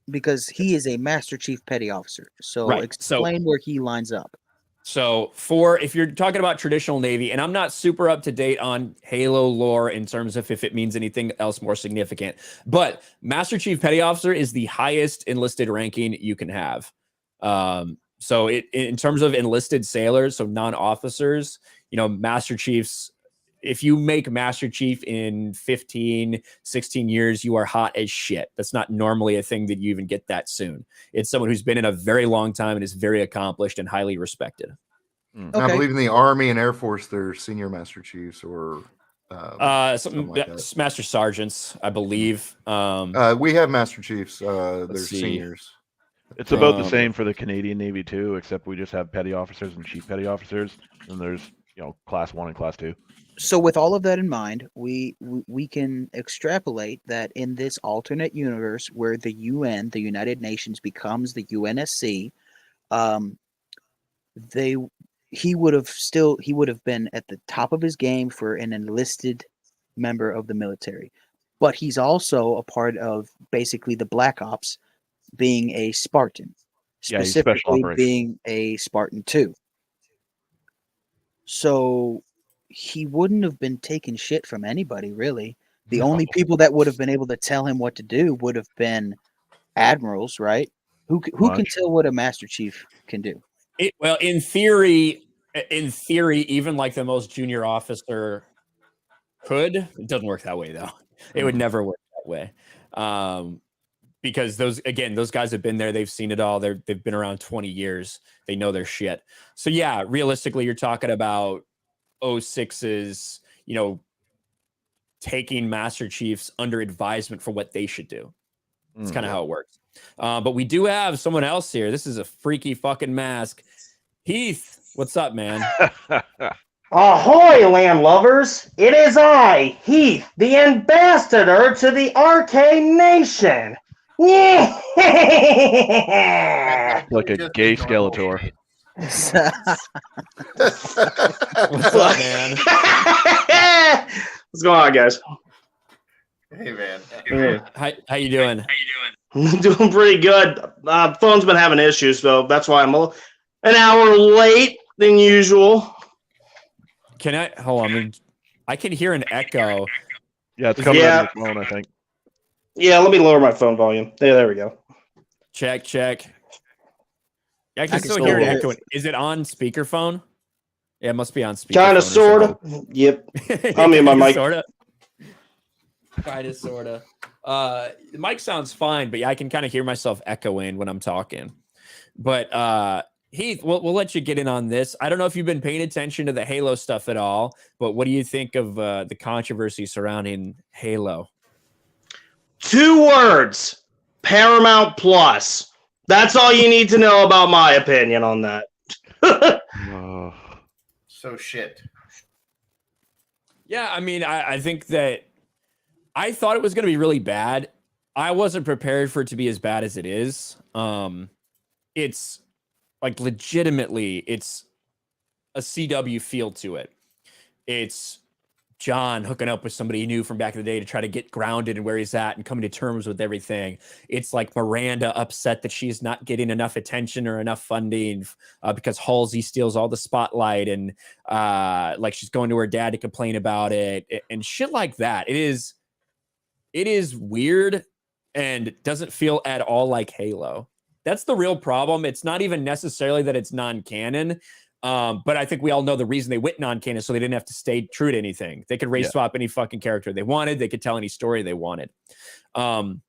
Because he is a Master Chief petty officer. So Right. explain where he lines up. So if you're talking about traditional Navy, and I'm not super up to date on Halo lore in terms of if it means anything else more significant, but Master Chief Petty Officer is the highest enlisted ranking you can have. So in terms of enlisted sailors, so non-officers, Master Chiefs, if you make Master Chief in 15, 16 years, you are hot as shit. That's not normally a thing that you even get that soon. It's someone who's been in a very long time and is very accomplished and highly respected. Okay. I believe in the Army and Air Force, they're senior Master Chiefs or something like that. Master Sergeants, I believe. We have Master Chiefs. They're see. seniors. It's about the same for the Canadian Navy too, except we just have petty officers and chief petty officers, and there's class 1 and class 2. So with all of that in mind, we can extrapolate that in this alternate universe where the UN, the United Nations, becomes the UNSC, he would have been at the top of his game for an enlisted member of the military. But he's also a part of basically the Black Ops, being a Spartan, Yeah, he's special specifically operations. being a Spartan 2. So he wouldn't have been taking shit from anybody, really. The only people that would have been able to tell him what to do would have been admirals, right? Who can tell what a Master Chief can do? Well, in theory, even like the most junior officer could. It doesn't work that way, though. It would never work that way. Because those guys have been there. They've seen it all. They've been around 20 years. They know their shit. So yeah, realistically, you're talking about 06's, taking Master Chiefs under advisement for what they should do. That's kind of how it works. But we do have someone else here. This is a freaky fucking mask. Heath, what's up, man? Ahoy, land lovers! It is I, Heath, the ambassador to the Nation. Yeah. Like a gay Skeletor. What's up, man? What's going on, guys? Hey, man. Hey. How you doing? I'm doing pretty good. Phone's been having issues, so that's why I'm an hour late than usual. Can I hold on? I can hear an echo. Yeah, it's coming out of your phone, I think. Yeah, let me lower my phone volume. There we go. Check. Yeah, I can still hear it echoing. Is it on speakerphone? Yeah, it must be on speakerphone. Kind of, sort of. Yep. I'll mute my mic. Kind of, sort of. The mic sounds fine, but yeah, I can kind of hear myself echoing when I'm talking. But Heath, we'll let you get in on this. I don't know if you've been paying attention to the Halo stuff at all, but what do you think of the controversy surrounding Halo? 2 words: Paramount Plus. That's all you need to know about my opinion on that. So shit. Yeah, I mean, I think that I thought it was going to be really bad. I wasn't prepared for it to be as bad as it is. It's like legitimately, it's a CW feel to it. It's John hooking up with somebody he knew from back in the day to try to get grounded and where he's at and coming to terms with everything. It's like Miranda upset that she's not getting enough attention or enough funding because Halsey steals all the spotlight, and like she's going to her dad to complain about it and shit like that. It is weird and doesn't feel at all like Halo. That's the real problem. It's not even necessarily that it's non-canon. But I think we all know the reason they went non-canon, so they didn't have to stay true to anything. They could race swap any fucking character they wanted. They could tell any story they wanted. And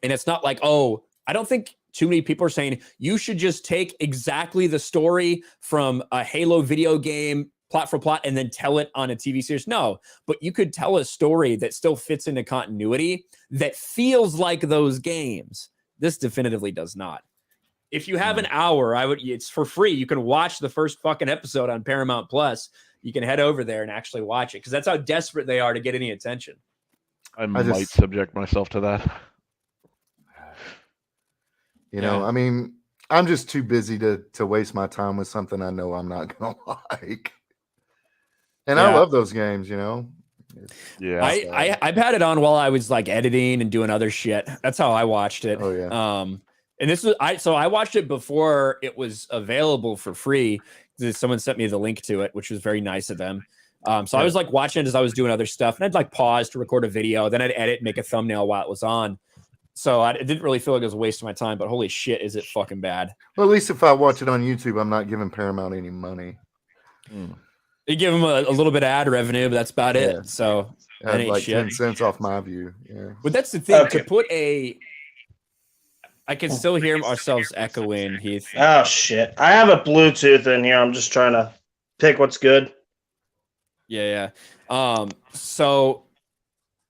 it's not like, oh, I don't think too many people are saying you should just take exactly the story from a Halo video game plot for plot and then tell it on a TV series. No, but you could tell a story that still fits into continuity that feels like those games. This definitively does not. If you have an hour, it's for free. You can watch the first fucking episode on Paramount Plus. You can head over there and actually watch it because that's how desperate they are to get any attention. I might subject myself to that. You know, I mean, I'm just too busy to waste my time with something I know I'm not going to like. And I love those games, you know. I've had it on while I was like editing and doing other shit. That's how I watched it. Oh yeah. And this was I watched it before it was available for free. Someone sent me the link to it, which was very nice of them. So I was like watching it as I was doing other stuff, and I'd like pause to record a video, then I'd edit and make a thumbnail while it was on. So it didn't really feel like it was a waste of my time, but holy shit, is it fucking bad. Well, at least if I watch it on YouTube, I'm not giving Paramount any money. You give them a little bit of ad revenue, but that's about it. So that ain't like shit. 10 cents off my view. Yeah. But that's the thing, to put I can still hear ourselves echoing, Heath. Oh, shit. I have a Bluetooth in here. I'm just trying to pick what's good. Yeah. So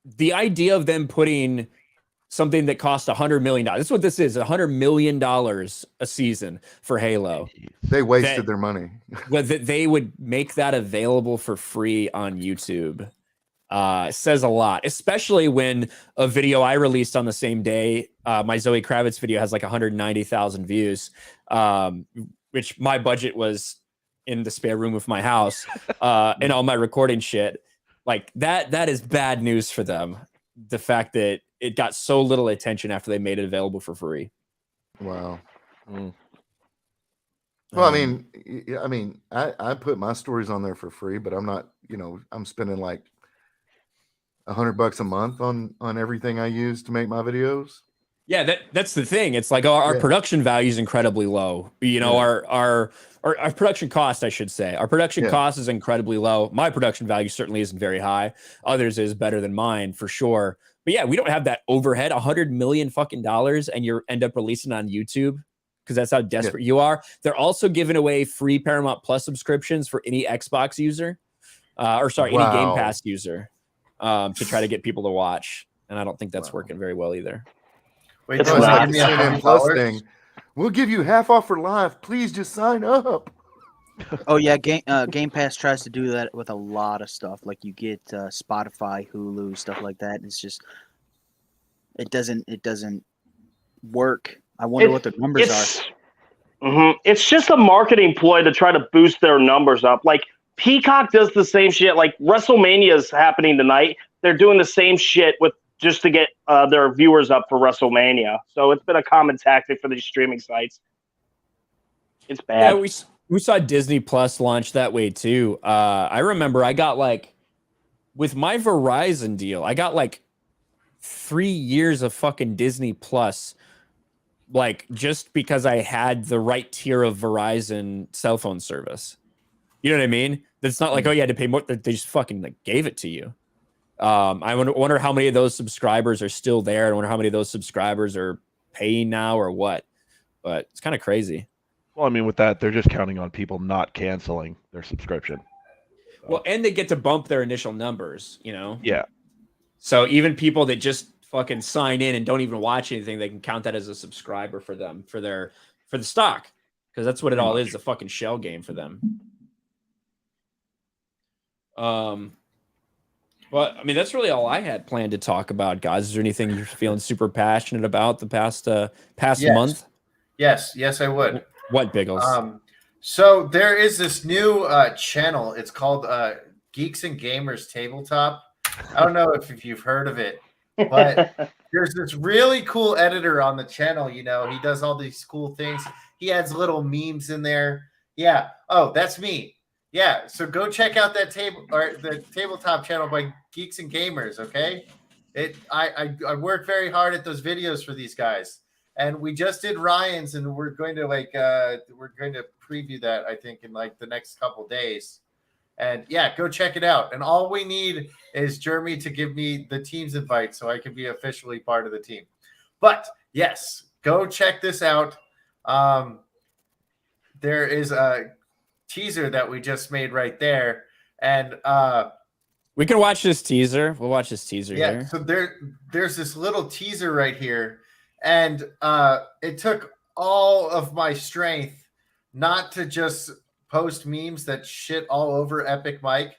the idea of them putting something that costs $100 million, this is what this is, $100 million a season for Halo. They wasted their money. That they would make that available for free on YouTube. Says a lot, especially when a video I released on the same day, my Zoe Kravitz video has like 190,000 views, which my budget was in the spare room of my house, and all my recording shit. Like that is bad news for them. The fact that it got so little attention after they made it available for free. Wow. Well, I mean, I put my stories on there for free, but I'm not, I'm spending like $100 a month on everything I use to make my videos. Yeah, that's the thing. It's like our production value is incredibly low. Our production cost, I should say. Our production cost is incredibly low. My production value certainly isn't very high. Others is better than mine for sure. But yeah, we don't have that overhead. $100 million fucking dollars, and you end up releasing on YouTube because that's how desperate you are. They're also giving away free Paramount Plus subscriptions for any Xbox user, any Game Pass user. To try to get people to watch, and I don't think that's working very well either. Wait, it's like a CNM Plus thing. We'll give you half off for live. Please just sign up. Oh yeah, Game Pass tries to do that with a lot of stuff. Like you get Spotify, Hulu, stuff like that. It's just it doesn't work. I wonder what the numbers are. It's just a marketing ploy to try to boost their numbers up. Like Peacock does the same shit. Like WrestleMania is happening tonight. They're doing the same shit just to get their viewers up for WrestleMania. So it's been a common tactic for these streaming sites. It's bad. Yeah, we saw Disney Plus launch that way too. I remember I got with my Verizon deal, I got 3 years of fucking Disney Plus, just because I had the right tier of Verizon cell phone service. You know what I mean? It's not like, oh, you had to pay more. They just fucking gave it to you. I wonder how many of those subscribers are still there. I wonder how many of those subscribers are paying now or what. But it's kind of crazy. Well, I mean, with that, they're just counting on people not canceling their subscription. So. Well, and they get to bump their initial numbers, Yeah. So even people that just fucking sign in and don't even watch anything, they can count that as a subscriber for them, for the stock. Because that's what it all is, a fucking shell game for them. Well, I mean, that's really all I had planned to talk about, guys. Is there anything you're feeling super passionate about the past month? Yes, I would. What, Biggles? So there is this new channel. It's called Geeks and Gamers Tabletop. I don't know if you've heard of it, but there's this really cool editor on the channel. You know, he does all these cool things. He adds little memes in there. Yeah. Oh, that's me. Yeah. So go check out that the tabletop channel by Geeks and Gamers. Okay. I work very hard at those videos for these guys. And we just did Ryan's, and we're going to preview that, I think, in like the next couple days. And yeah, go check it out. And all we need is Jeremy to give me the team's invite so I can be officially part of the team. But yes, go check this out. There is a teaser that we just made right there. And we can watch this teaser. We'll watch this teaser here. So there's this little teaser right here. And it took all of my strength not to just post memes that shit all over Epic Mike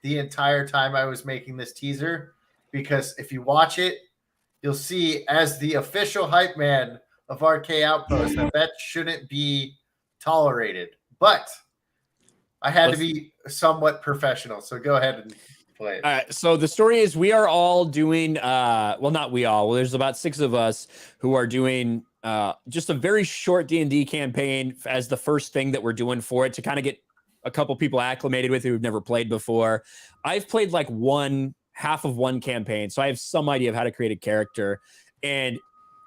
the entire time I was making this teaser. Because if you watch it, you'll see as the official hype man of RK Outpost that shouldn't be tolerated. But I had to be somewhat professional. So go ahead and play it. All right, so the story is we are all doing well, not we all. Well, there's about 6 of us who are doing just a very short D&D campaign as the first thing that we're doing for it to kind of get a couple people acclimated with who've never played before. I've played like half of one campaign, so I have some idea of how to create a character. And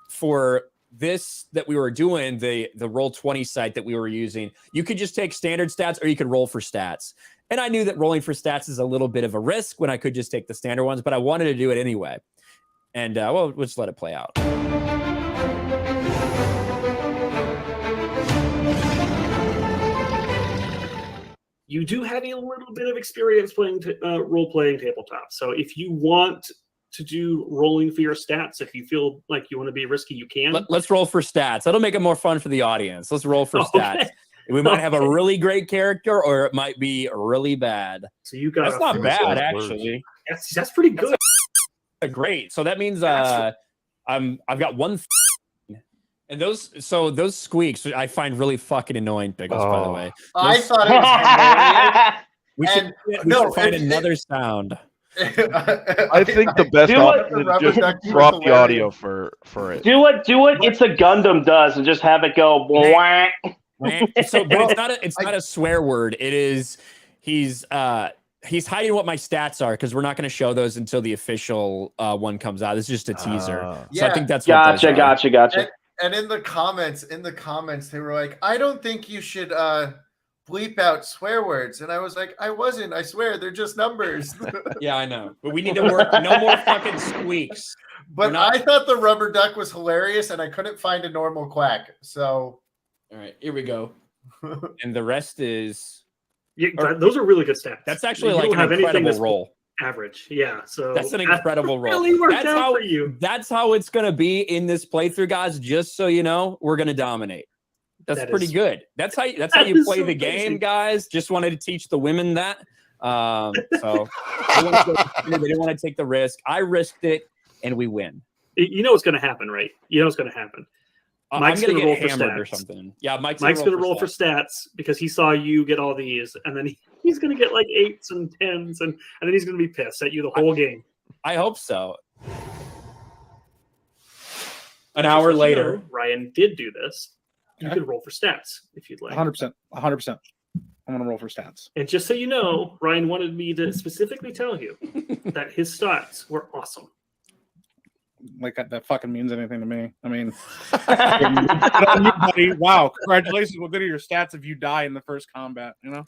for this that we were doing, the Roll20 site that we were using, you could just take standard stats or you could roll for stats. And I knew that rolling for stats is a little bit of a risk when I could just take the standard ones, but I wanted to do it anyway. And we'll just let it play out. You do have a little bit of experience playing role-playing tabletop. So if you want to do rolling for your stats, if you feel like you want to be risky, you can. Let's roll for stats. That'll make it more fun for the audience. Let's roll for stats. We might have a really great character, or it might be really bad. So you got that's not bad, actually. That's pretty good. That's great. So that means I've got one. And those squeaks I find really fucking annoying, Biggles, by the way. I thought it was hilarious. We should find another sound. I think the best option is just drop the audio for it. Do it. It's a Gundam does, and just have it go. Wah. So, but it's not a swear word. It is he's hiding what my stats are because we're not going to show those until the official one comes out. It's just a teaser. So I think that's what gotcha. And in the comments, they were like, "I don't think you should bleep out swear words." And I was like, "I wasn't. I swear, they're just numbers." Yeah, I know, but we need to work. No more fucking squeaks. But I thought the rubber duck was hilarious, and I couldn't find a normal quack. So, all right, here we go. And the rest is. Yeah, those are really good stats. That's actually like an incredible roll. Average, yeah. So that's an incredible roll. Really worked out for you. That's how it's going to be in this playthrough, guys. Just so you know, we're going to dominate. That's pretty good. That's how you play the game, guys. Just wanted to teach the women that. So they didn't want to take the risk. I risked it, and we win. You know what's going to happen, right? You know what's going to happen. Mike's going to roll for stats or something. Yeah, Mike's going to roll for stats because he saw you get all these, and then he's going to get like 8s and 10s, and then he's going to be pissed at you the whole game. I hope so. An hour later, Ryan did do this. You could roll for stats if you'd like. 100%. 100%. I'm going to roll for stats. And just so you know, Ryan wanted me to specifically tell you that his stats were awesome. Like that fucking means anything to me. I mean, wow, congratulations. What good are your stats if you die in the first combat, you know?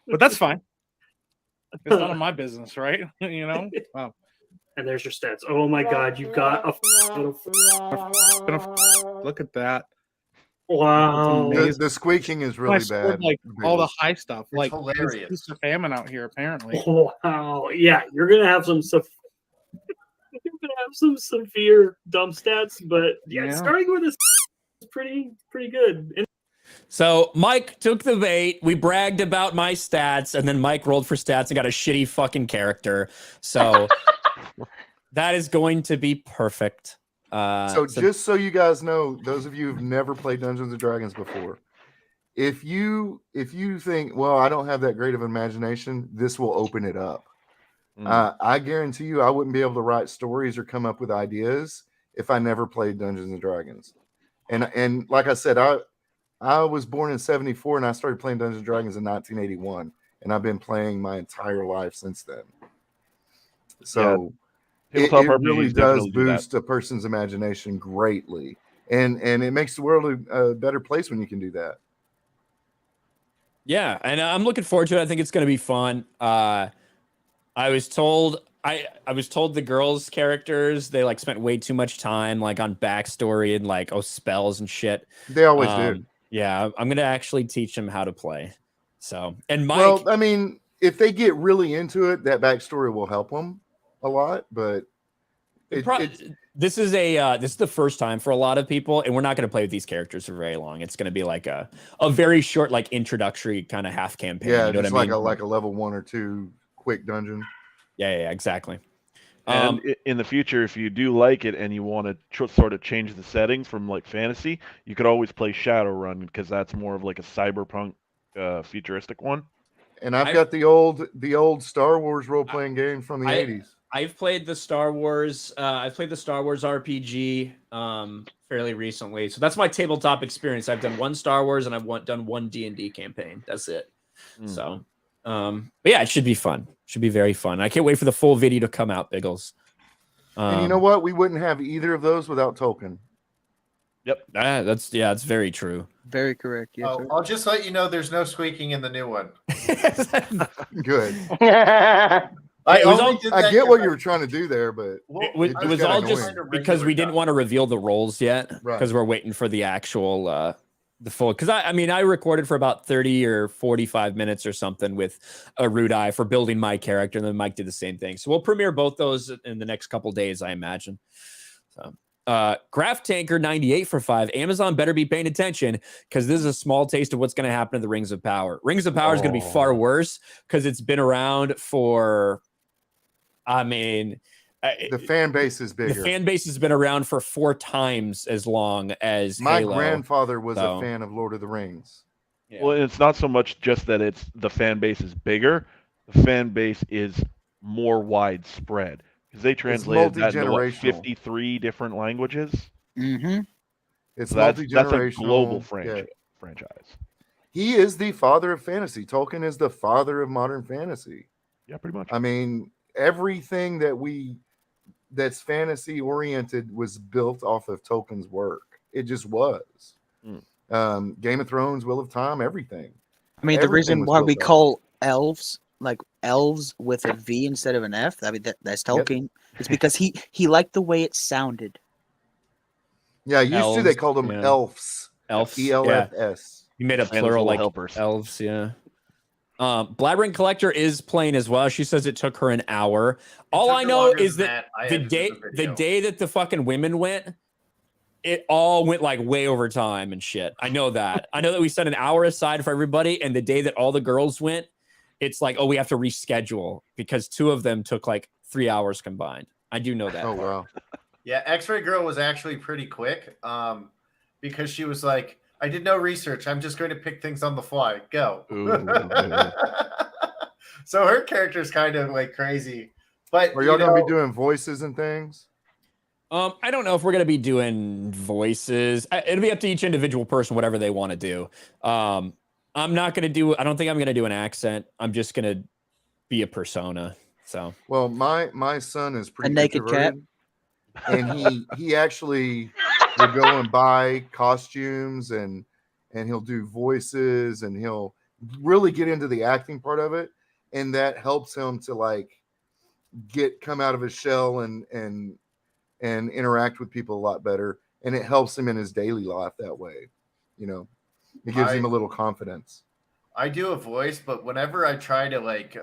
But that's fine. It's none of my business, right? You know? Wow. And there's your stats. Oh my God, you've got a look at that. Wow. The squeaking is really bad. Like all the high stuff. It's like hilarious. It's a famine out here, apparently. Wow. Yeah, you're gonna have some severe dumb stats, but yeah. Starting with this is pretty good. And So Mike took the bait. We bragged about my stats, and then Mike rolled for stats and got a shitty fucking character. So that is going to be perfect. So just so you guys know, those of you who've never played Dungeons and Dragons before, if you think, well, I don't have that great of an imagination, this will open it up. I guarantee you, I wouldn't be able to write stories or come up with ideas if I never played Dungeons and Dragons. And like I said, I was born in '74 and I started playing Dungeons and Dragons in 1981, and I've been playing my entire life since then. So it really does boost a person's imagination greatly, and it makes the world a better place when you can do that. Yeah, and I'm looking forward to it. I think it's going to be fun. I was told the girls' characters, they like spent way too much time like on backstory and like spells and shit. They always do. Yeah, I'm gonna actually teach them how to play. So, and Mike, well, I mean, if they get really into it, that backstory will help them a lot. But this is the first time for a lot of people, and we're not going to play with these characters for very long. It's going to be like a very short, like introductory kind of half campaign. Yeah, you know just what I mean? like a level 1 or 2 quick dungeon. Yeah, exactly. And in the future, if you do like it and you want to sort of change the settings from like fantasy, you could always play Shadowrun because that's more of like a cyberpunk futuristic one. And I've got the old Star Wars role playing game from the 80s. I've played the Star Wars. I've played the Star Wars RPG fairly recently, so that's my tabletop experience. I've done one Star Wars and I've done one D&D campaign. That's it. So, but yeah, it should be fun. Should be very fun. I can't wait for the full video to come out, Biggles. And you know what? We wouldn't have either of those without Tolkien. Yep, that's very true. Very correct. Yes, sir. I'll just let you know there's no squeaking in the new one. Good. I get what you were trying to do there, but it was all just because we didn't want to reveal the roles yet, because we're waiting for the actual the full. Because I mean, I recorded for about 30 or 45 minutes or something with a rude eye for building my character, and then Mike did the same thing. So we'll premiere both those in the next couple days, I imagine. So. Graph Tanker 98 for 5. Amazon better be paying attention, because this is a small taste of what's going to happen to the Rings of Power. Rings of Power is going to be far worse because it's been around for. I mean, the fan base is bigger. The fan base has been around for 4 times as long as my Halo. grandfather was a fan of Lord of the Rings. Yeah. Well, it's not so much just that it's the fan base is bigger; the fan base is more widespread. Because they translated that into what, 53 different languages. Mm-hmm. It's so multi-generational. That's a global franchise. He is the father of fantasy. Tolkien is the father of modern fantasy. Yeah, pretty much. I mean, everything that's fantasy oriented was built off of Tolkien's work. It just was. Game of Thrones, Wheel of Time, everything. I mean, the reason why we call elves like elves with a V instead of an F, I mean that's Tolkien. It's because he liked the way it sounded. Yeah, used to they called them elves. Elves. ELFS. You made a plural like helpers. Elves, yeah. Blabbering Collector is playing as well. She says it took her an hour. All I know is that the day that the fucking women went, it all went like way over time and shit. I know that. I know that we set an hour aside for everybody, and the day that all the girls went, it's like, oh, we have to reschedule because 2 of them took like 3 hours combined. I do know that. Oh, wow. Yeah, X-Ray Girl was actually pretty quick because she was like, I did no research. I'm just going to pick things on the fly. Go. So her character's kind of like crazy. But are y'all going to be doing voices and things? I don't know if we're going to be doing voices. It'll be up to each individual person, whatever they want to do. I'm not going to do, I don't think I'm going to do an accent. I'm just going to be a persona. So, well, my son is pretty a naked cat, and he actually will go and buy costumes and he'll do voices and he'll really get into the acting part of it. And that helps him to like come out of his shell and interact with people a lot better. And it helps him in his daily life that way. You know, it gives him a little confidence. I do a voice, but whenever I try to like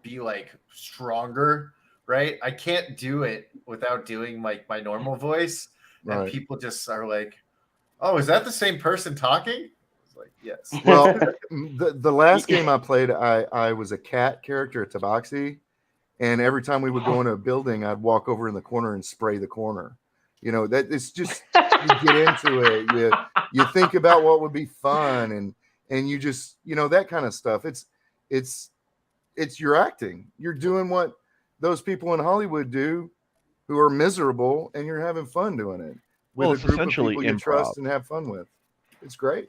be like stronger, right? I can't do it without doing like my normal voice. And people just are like, oh, is that the same person talking? like, yes. Well, the last game I played, I was a cat character at Tabaxi, and every time we would go into a building, I'd walk over in the corner and spray the corner. You know, that it's just you get into it. You think about what would be fun, and you just, you know, that kind of stuff. It's your acting. You're doing what those people in Hollywood do who are miserable, and you're having fun doing it with Well, a it's group of essentially people you improv. trust and have fun with. It's great.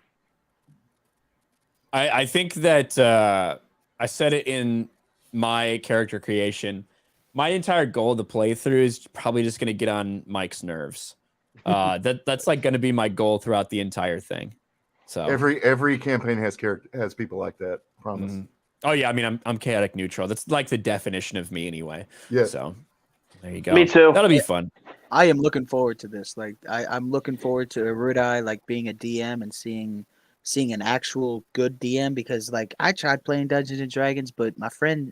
I think that I said it in my character creation. My entire goal of the playthrough is probably just going to get on Mike's nerves. That's like going to be my goal throughout the entire thing. So Every campaign has people like that. Promise. Mhm. Oh yeah, I mean I'm chaotic neutral. That's like the definition of me anyway. Yeah. So there you go. Me too. That'll be fun. I am looking forward to this. Like I'm looking forward to Erudai, like being a DM and seeing an actual good DM, because like I tried playing Dungeons and Dragons, but my friends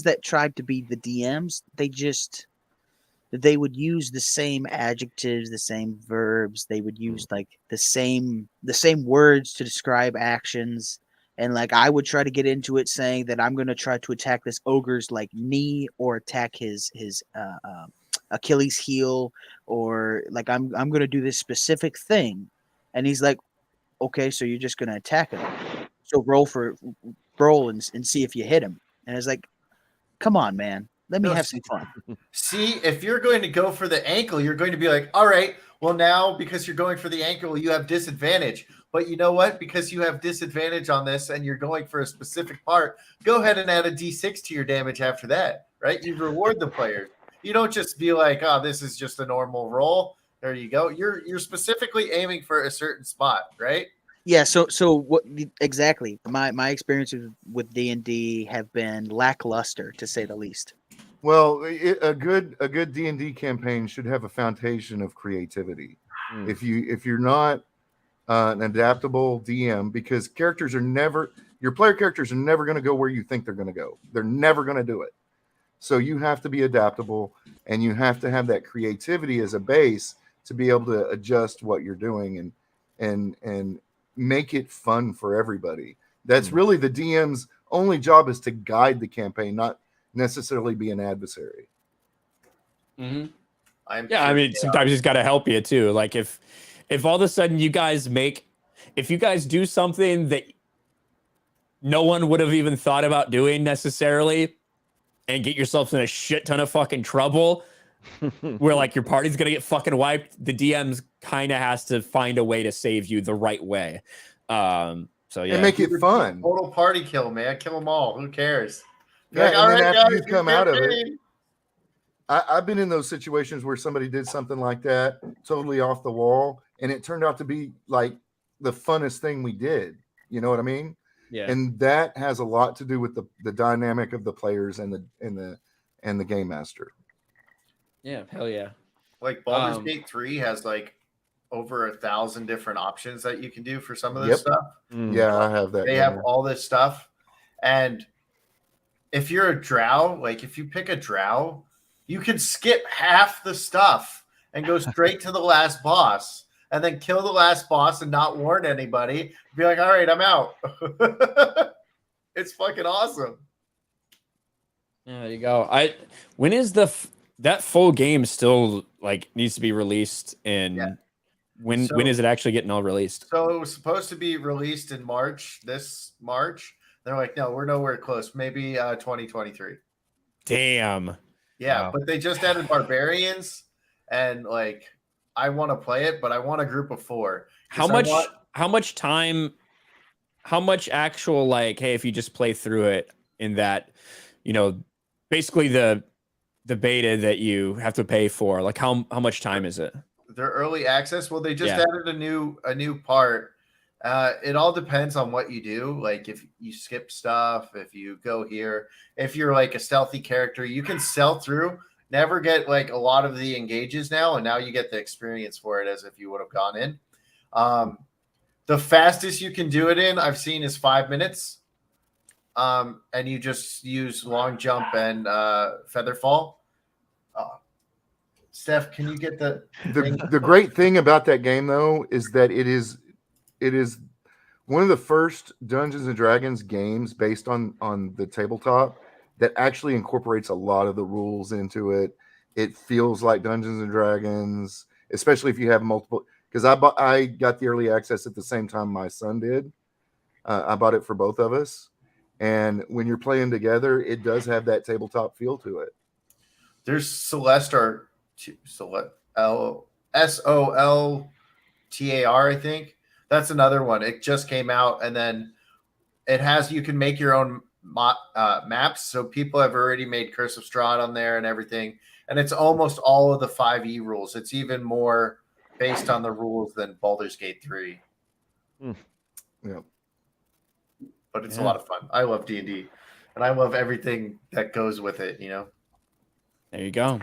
that tried to be the DMs, they would use the same adjectives, the same verbs, they would use like the same words to describe actions. And like I would try to get into it saying that I'm gonna try to attack this ogre's like knee, or attack his Achilles heel, or like I'm gonna do this specific thing, and he's like, okay, so you're just gonna attack him, so roll and see if you hit him. And it's like, come on, man, let me have some fun. See, if you're going to go for the ankle, you're going to be like, all right, well now because you're going for the ankle, you have disadvantage. But you know what? Because you have disadvantage on this and you're going for a specific part, go ahead and add a D6 to your damage after that, right? You reward the players. You don't just be like, oh, this is just a normal roll. There you go. You're specifically aiming for a certain spot, right? Yeah. So what exactly? My experiences with D&D have been lackluster, to say the least. Well, a good D&D campaign should have a foundation of creativity. If you're not an adaptable DM, because your player characters are never going to go where you think they're going to go. They're never going to do it. So you have to be adaptable, and you have to have that creativity as a base to be able to adjust what you're doing and make it fun for everybody. That's really the DM's only job, is to guide the campaign, not necessarily be an adversary. Mm-hmm. I mean, sometimes he's got to help you too. Like if all of a sudden you guys do something that no one would have even thought about doing necessarily, and get yourselves in a shit ton of fucking trouble, where like your party's gonna get fucking wiped, the DM's kind of has to find a way to save you the right way. So yeah, and make it fun. Total party kill, man. Kill them all. Who cares? Yeah, like, and then right, after guys, you come out of it, I've been in those situations where somebody did something like that, totally off the wall, and it turned out to be like the funnest thing we did. You know what I mean? Yeah. And that has a lot to do with the dynamic of the players and the game master. Yeah, hell yeah. Like Baldur's Gate 3 has like over 1,000 different options that you can do for some of this stuff. Yeah, I have that. They have all this stuff. And if you're a drow, like if you pick a drow, you can skip half the stuff and go straight to the last boss, and then kill the last boss and not warn anybody. Be like, all right, I'm out. It's fucking awesome. Yeah, there you go. When is that full game still like needs to be released, and when is it actually getting all released? So it was supposed to be released in this March. They're like, no, we're nowhere close. Maybe 2023. Damn. Yeah, Wow. but they just added barbarians, and like I want to play it, but I want a group of 4. How much actual, like, hey, if you just play through it in that, you know, basically the beta that you have to pay for, like how much time is it? Their early access. Well, they just added a new part. It all depends on what you do. Like if you skip stuff, if you go here, if you're like a stealthy character, you can sell through, never get like a lot of the engages now. And now you get the experience for it as if you would have gone in. The fastest you can do it in, I've seen, is 5 minutes. And you just use long jump and feather fall. Steph, can you get the great thing about that game though is that it is one of the first Dungeons and Dragons games based on the tabletop that actually incorporates a lot of the rules into it. It feels like Dungeons and Dragons, especially if you have multiple. Because I got the early access at the same time my son did. I bought it for both of us, and when you're playing together, it does have that tabletop feel to it. There's Solestar, SOLTAR, I think. That's another one. It just came out, and then it has, you can make your own maps. So people have already made Curse of Strahd on there and everything. And it's almost all of the 5e rules. It's even more based on the rules than Baldur's Gate 3. Yeah. But it's a lot of fun. I love D&D, and I love everything that goes with it, you know? There you go.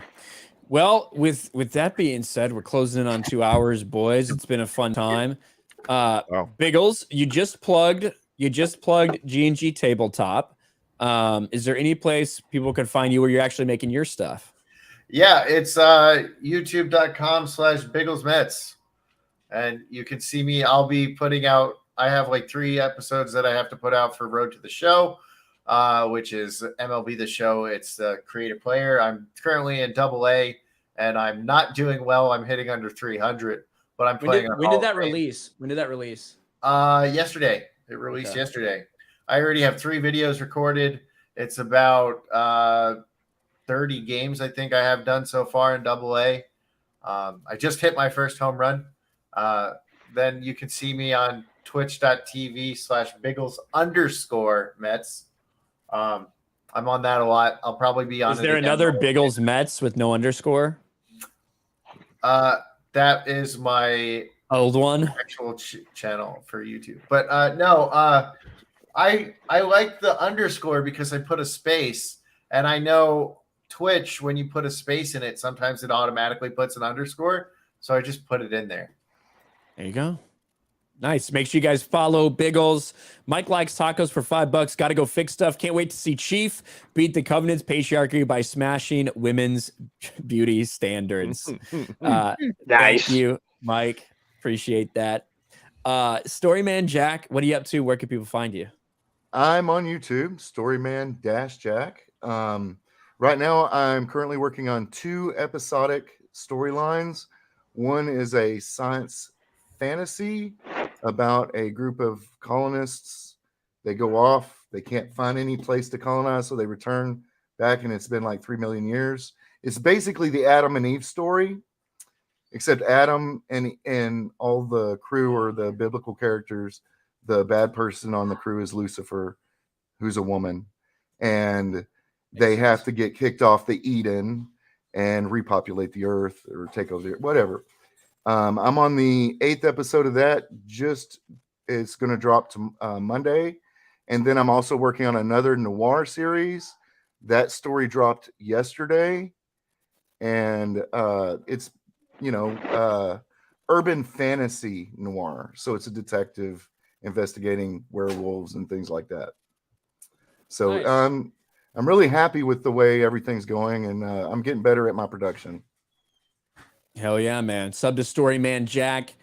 Well, with that being said, we're closing in on 2 hours, boys. It's been a fun time. Biggles, you just plugged G&G Tabletop. Is there any place people can find you where you're actually making your stuff? Yeah, it's youtube.com/BigglesMets. And you can see me. I'll be putting out, I have like 3 episodes that I have to put out for Road to the Show, which is MLB The Show. It's the creative player. I'm currently in AA, and I'm not doing well. I'm hitting under 300, but I'm playing. When did that release? Yesterday. It released yesterday. I already have 3 videos recorded. It's about 30 games I think I have done so far in AA. I just hit my first home run. Then you can see me on twitch.tv/Biggles_Mets. I'm on that a lot. I'll probably be on. Is there another Biggles Mets with no underscore? That is my old one actual channel for YouTube. But no, I like the underscore because I put a space, and I know Twitch, when you put a space in it, sometimes it automatically puts an underscore. So I just put it in there. There you go. Nice. Make sure you guys follow Biggles. Mike likes tacos for $5. Got to go fix stuff. Can't wait to see Chief beat the Covenant's patriarchy by smashing women's beauty standards. Nice. Thank you, Mike. Appreciate that. Storyman Jack, what are you up to? Where can people find you? I'm on YouTube, Storyman-Jack. Right now, I'm currently working on 2 episodic storylines. One is a science fantasy about a group of colonists. They go off. They can't find any place to colonize, so they return back, and it's been like 3 million years. It's basically the Adam and Eve story, except Adam and all the crew are the biblical characters. The bad person on the crew is Lucifer, who's a woman, and they have to get kicked off the Eden and repopulate the earth or take over the whatever. I'm on the 8th episode of that. It's going to drop to Monday. And then I'm also working on another noir series. That story dropped yesterday. And it's, urban fantasy noir. So it's a detective investigating werewolves and things like that. So Nice. I'm really happy with the way everything's going, and I'm getting better at my production. Hell yeah, man. Sub to Storyman Jack.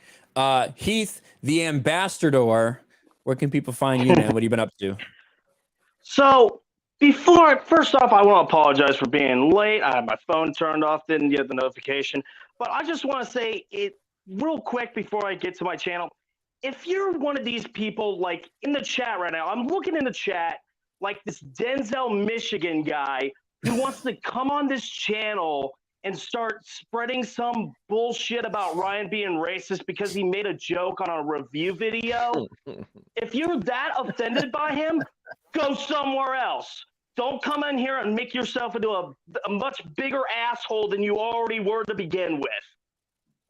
Heath, the ambassador. Where can people find you, man? What have you been up to? So first off, I want to apologize for being late. I had my phone turned off, didn't get the notification. But I just want to say it real quick before I get to my channel. If you're one of these people, like in the chat right now, I'm looking in the chat like this Denzel, Michigan guy who wants to come on this channel and start spreading some bullshit about Ryan being racist because he made a joke on a review video. If you're that offended by him, go somewhere else. Don't come in here and make yourself into a much bigger asshole than you already were to begin with.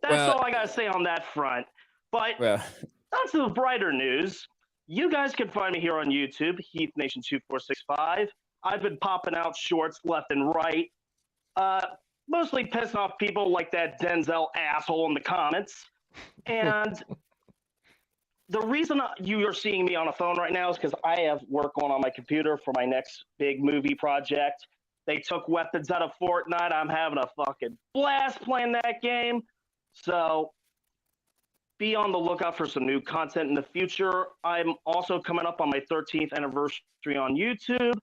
That's all I got to say on that front. But on to the brighter news. You guys can find me here on YouTube, Heath Nation 2465. I've been popping out shorts left and right. Mostly pissing off people like that Denzel asshole in the comments. And the reason you are seeing me on a phone right now is because I have work going on my computer for my next big movie project. They took weapons out of Fortnite. I'm having a fucking blast playing that game. So be on the lookout for some new content in the future. I'm also coming up on my 13th anniversary on YouTube,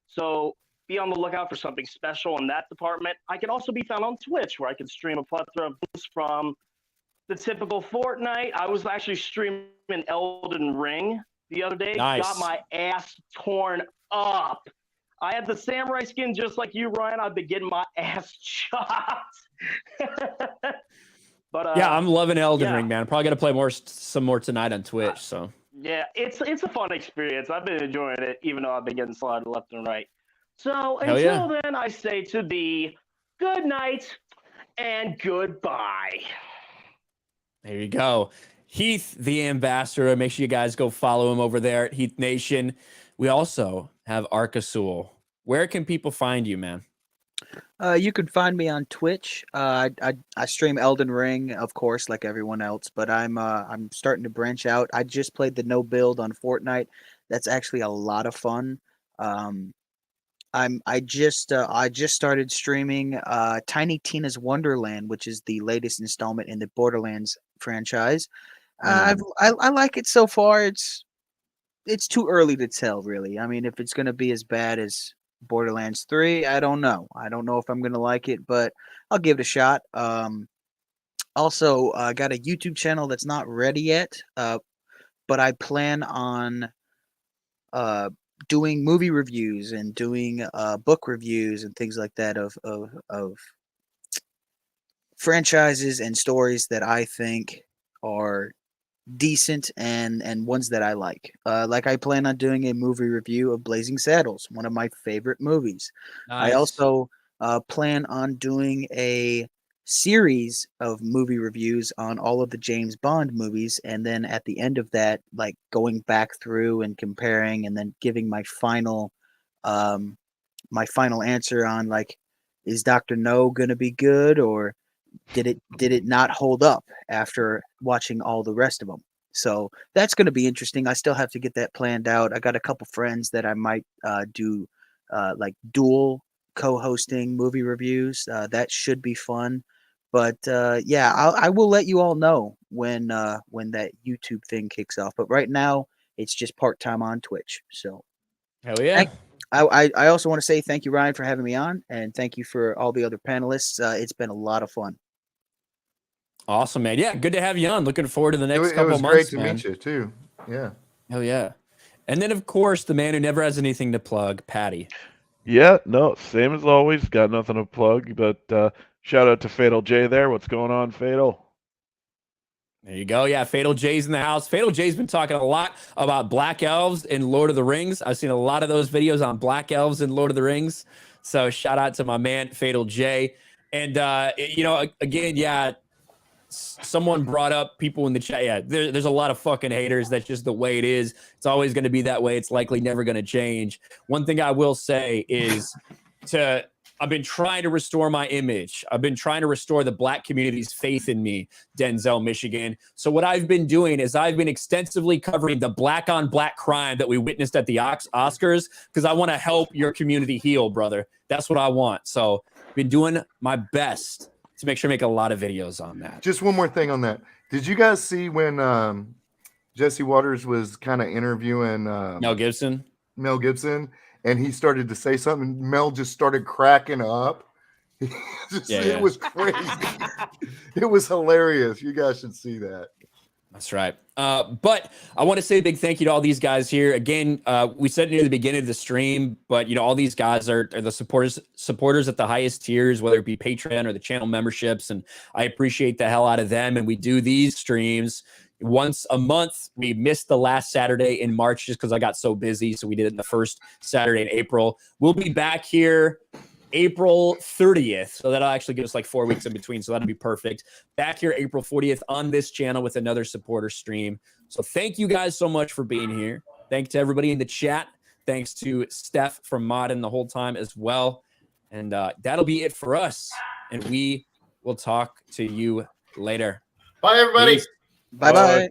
so be on the lookout for something special in that department. I can also be found on Twitch, where I can stream a plethora of things from the typical Fortnite. I was actually streaming Elden Ring the other day. Nice. Got my ass torn up. I had the samurai skin just like you, Ryan. I've been getting my ass chopped. But yeah, I'm loving Elden yeah. Ring, man. I'm probably gonna play some more tonight on Twitch. So yeah, it's a fun experience. I've been enjoying it, even though I've been getting slaughtered left and right. So until then, I say to thee, good night and goodbye. There you go. Heath, the ambassador. Make sure you guys go follow him over there at Heath Nation. We also have Arcasul. Where can people find you, man? You can find me on Twitch. I stream Elden Ring, of course, like everyone else, but I'm starting to branch out. I just played the no build on Fortnite. That's actually a lot of fun. I just started streaming Tiny Tina's Wonderland, which is the latest installment in the Borderlands franchise. I like it so far. It's too early to tell, really. I mean, if it's going to be as bad as Borderlands 3, I don't know. I don't know if I'm going to like it, but I'll give it a shot. Also, I got a YouTube channel that's not ready yet, but I plan on doing movie reviews and doing book reviews and things like that of franchises and stories that I think are decent and ones that I like. Like I plan on doing a movie review of Blazing Saddles, one of my favorite movies. Nice. I also plan on doing a series of movie reviews on all of the James Bond movies, and then at the end of that, like going back through and comparing and then giving my final answer on, like, is Dr. No gonna be good, or did it not hold up after watching all the rest of them? So that's going to be interesting. I still have to get that planned out. I got a couple friends that I might do like dual co-hosting movie reviews. That should be fun. But yeah, I will let you all know when that YouTube thing kicks off. But right now, it's just part-time on Twitch. So hell yeah. I also want to say thank you, Ryan, for having me on, and thank you for all the other panelists. It's been a lot of fun. Awesome, man. Yeah, good to have you on. Looking forward to the next couple it was months. great to meet you too. Yeah. Hell yeah. And then, of course, the man who never has anything to plug, Patty. Yeah, no, same as always. Got nothing to plug, but shout out to Fatal J there. What's going on, Fatal? There you go. Yeah, Fatal J's in the house. Fatal J's been talking a lot about Black Elves in Lord of the Rings. I've seen a lot of those videos on Black Elves in Lord of the Rings. So shout out to my man, Fatal J. And, you know, again, yeah, someone brought up people in the chat. Yeah, there's a lot of fucking haters. That's just the way it is. It's always going to be that way. It's likely never going to change. One thing I will say is I've been trying to restore my image. I've been trying to restore the Black community's faith in me, Denzel, Michigan. So what I've been doing is I've been extensively covering the Black on Black crime that we witnessed at the Oscars, because I want to help your community heal, brother. That's what I want. So I've been doing my best to make sure I make a lot of videos on that. Just one more thing on that. Did you guys see when Jesse Waters was kind of interviewing Mel Gibson, and he started to say something, Mel just started cracking up. It was crazy. It was hilarious. You guys should see that. That's right. But I want to say a big thank you to all these guys here. Again, we said near the beginning of the stream, but you know, all these guys are the supporters at the highest tiers, whether it be Patreon or the channel memberships. And I appreciate the hell out of them. And we do these streams once a month. We missed the last Saturday in March just because I got so busy. So we did it in the first Saturday in April. We'll be back here April 30th. So that'll actually give us like 4 weeks in between. So that'll be perfect. Back here April 40th on this channel with another supporter stream. So thank you guys so much for being here. Thanks to everybody in the chat. Thanks to Steph from modding the whole time as well. And that'll be it for us. And we will talk to you later. Bye, everybody. Bye-bye.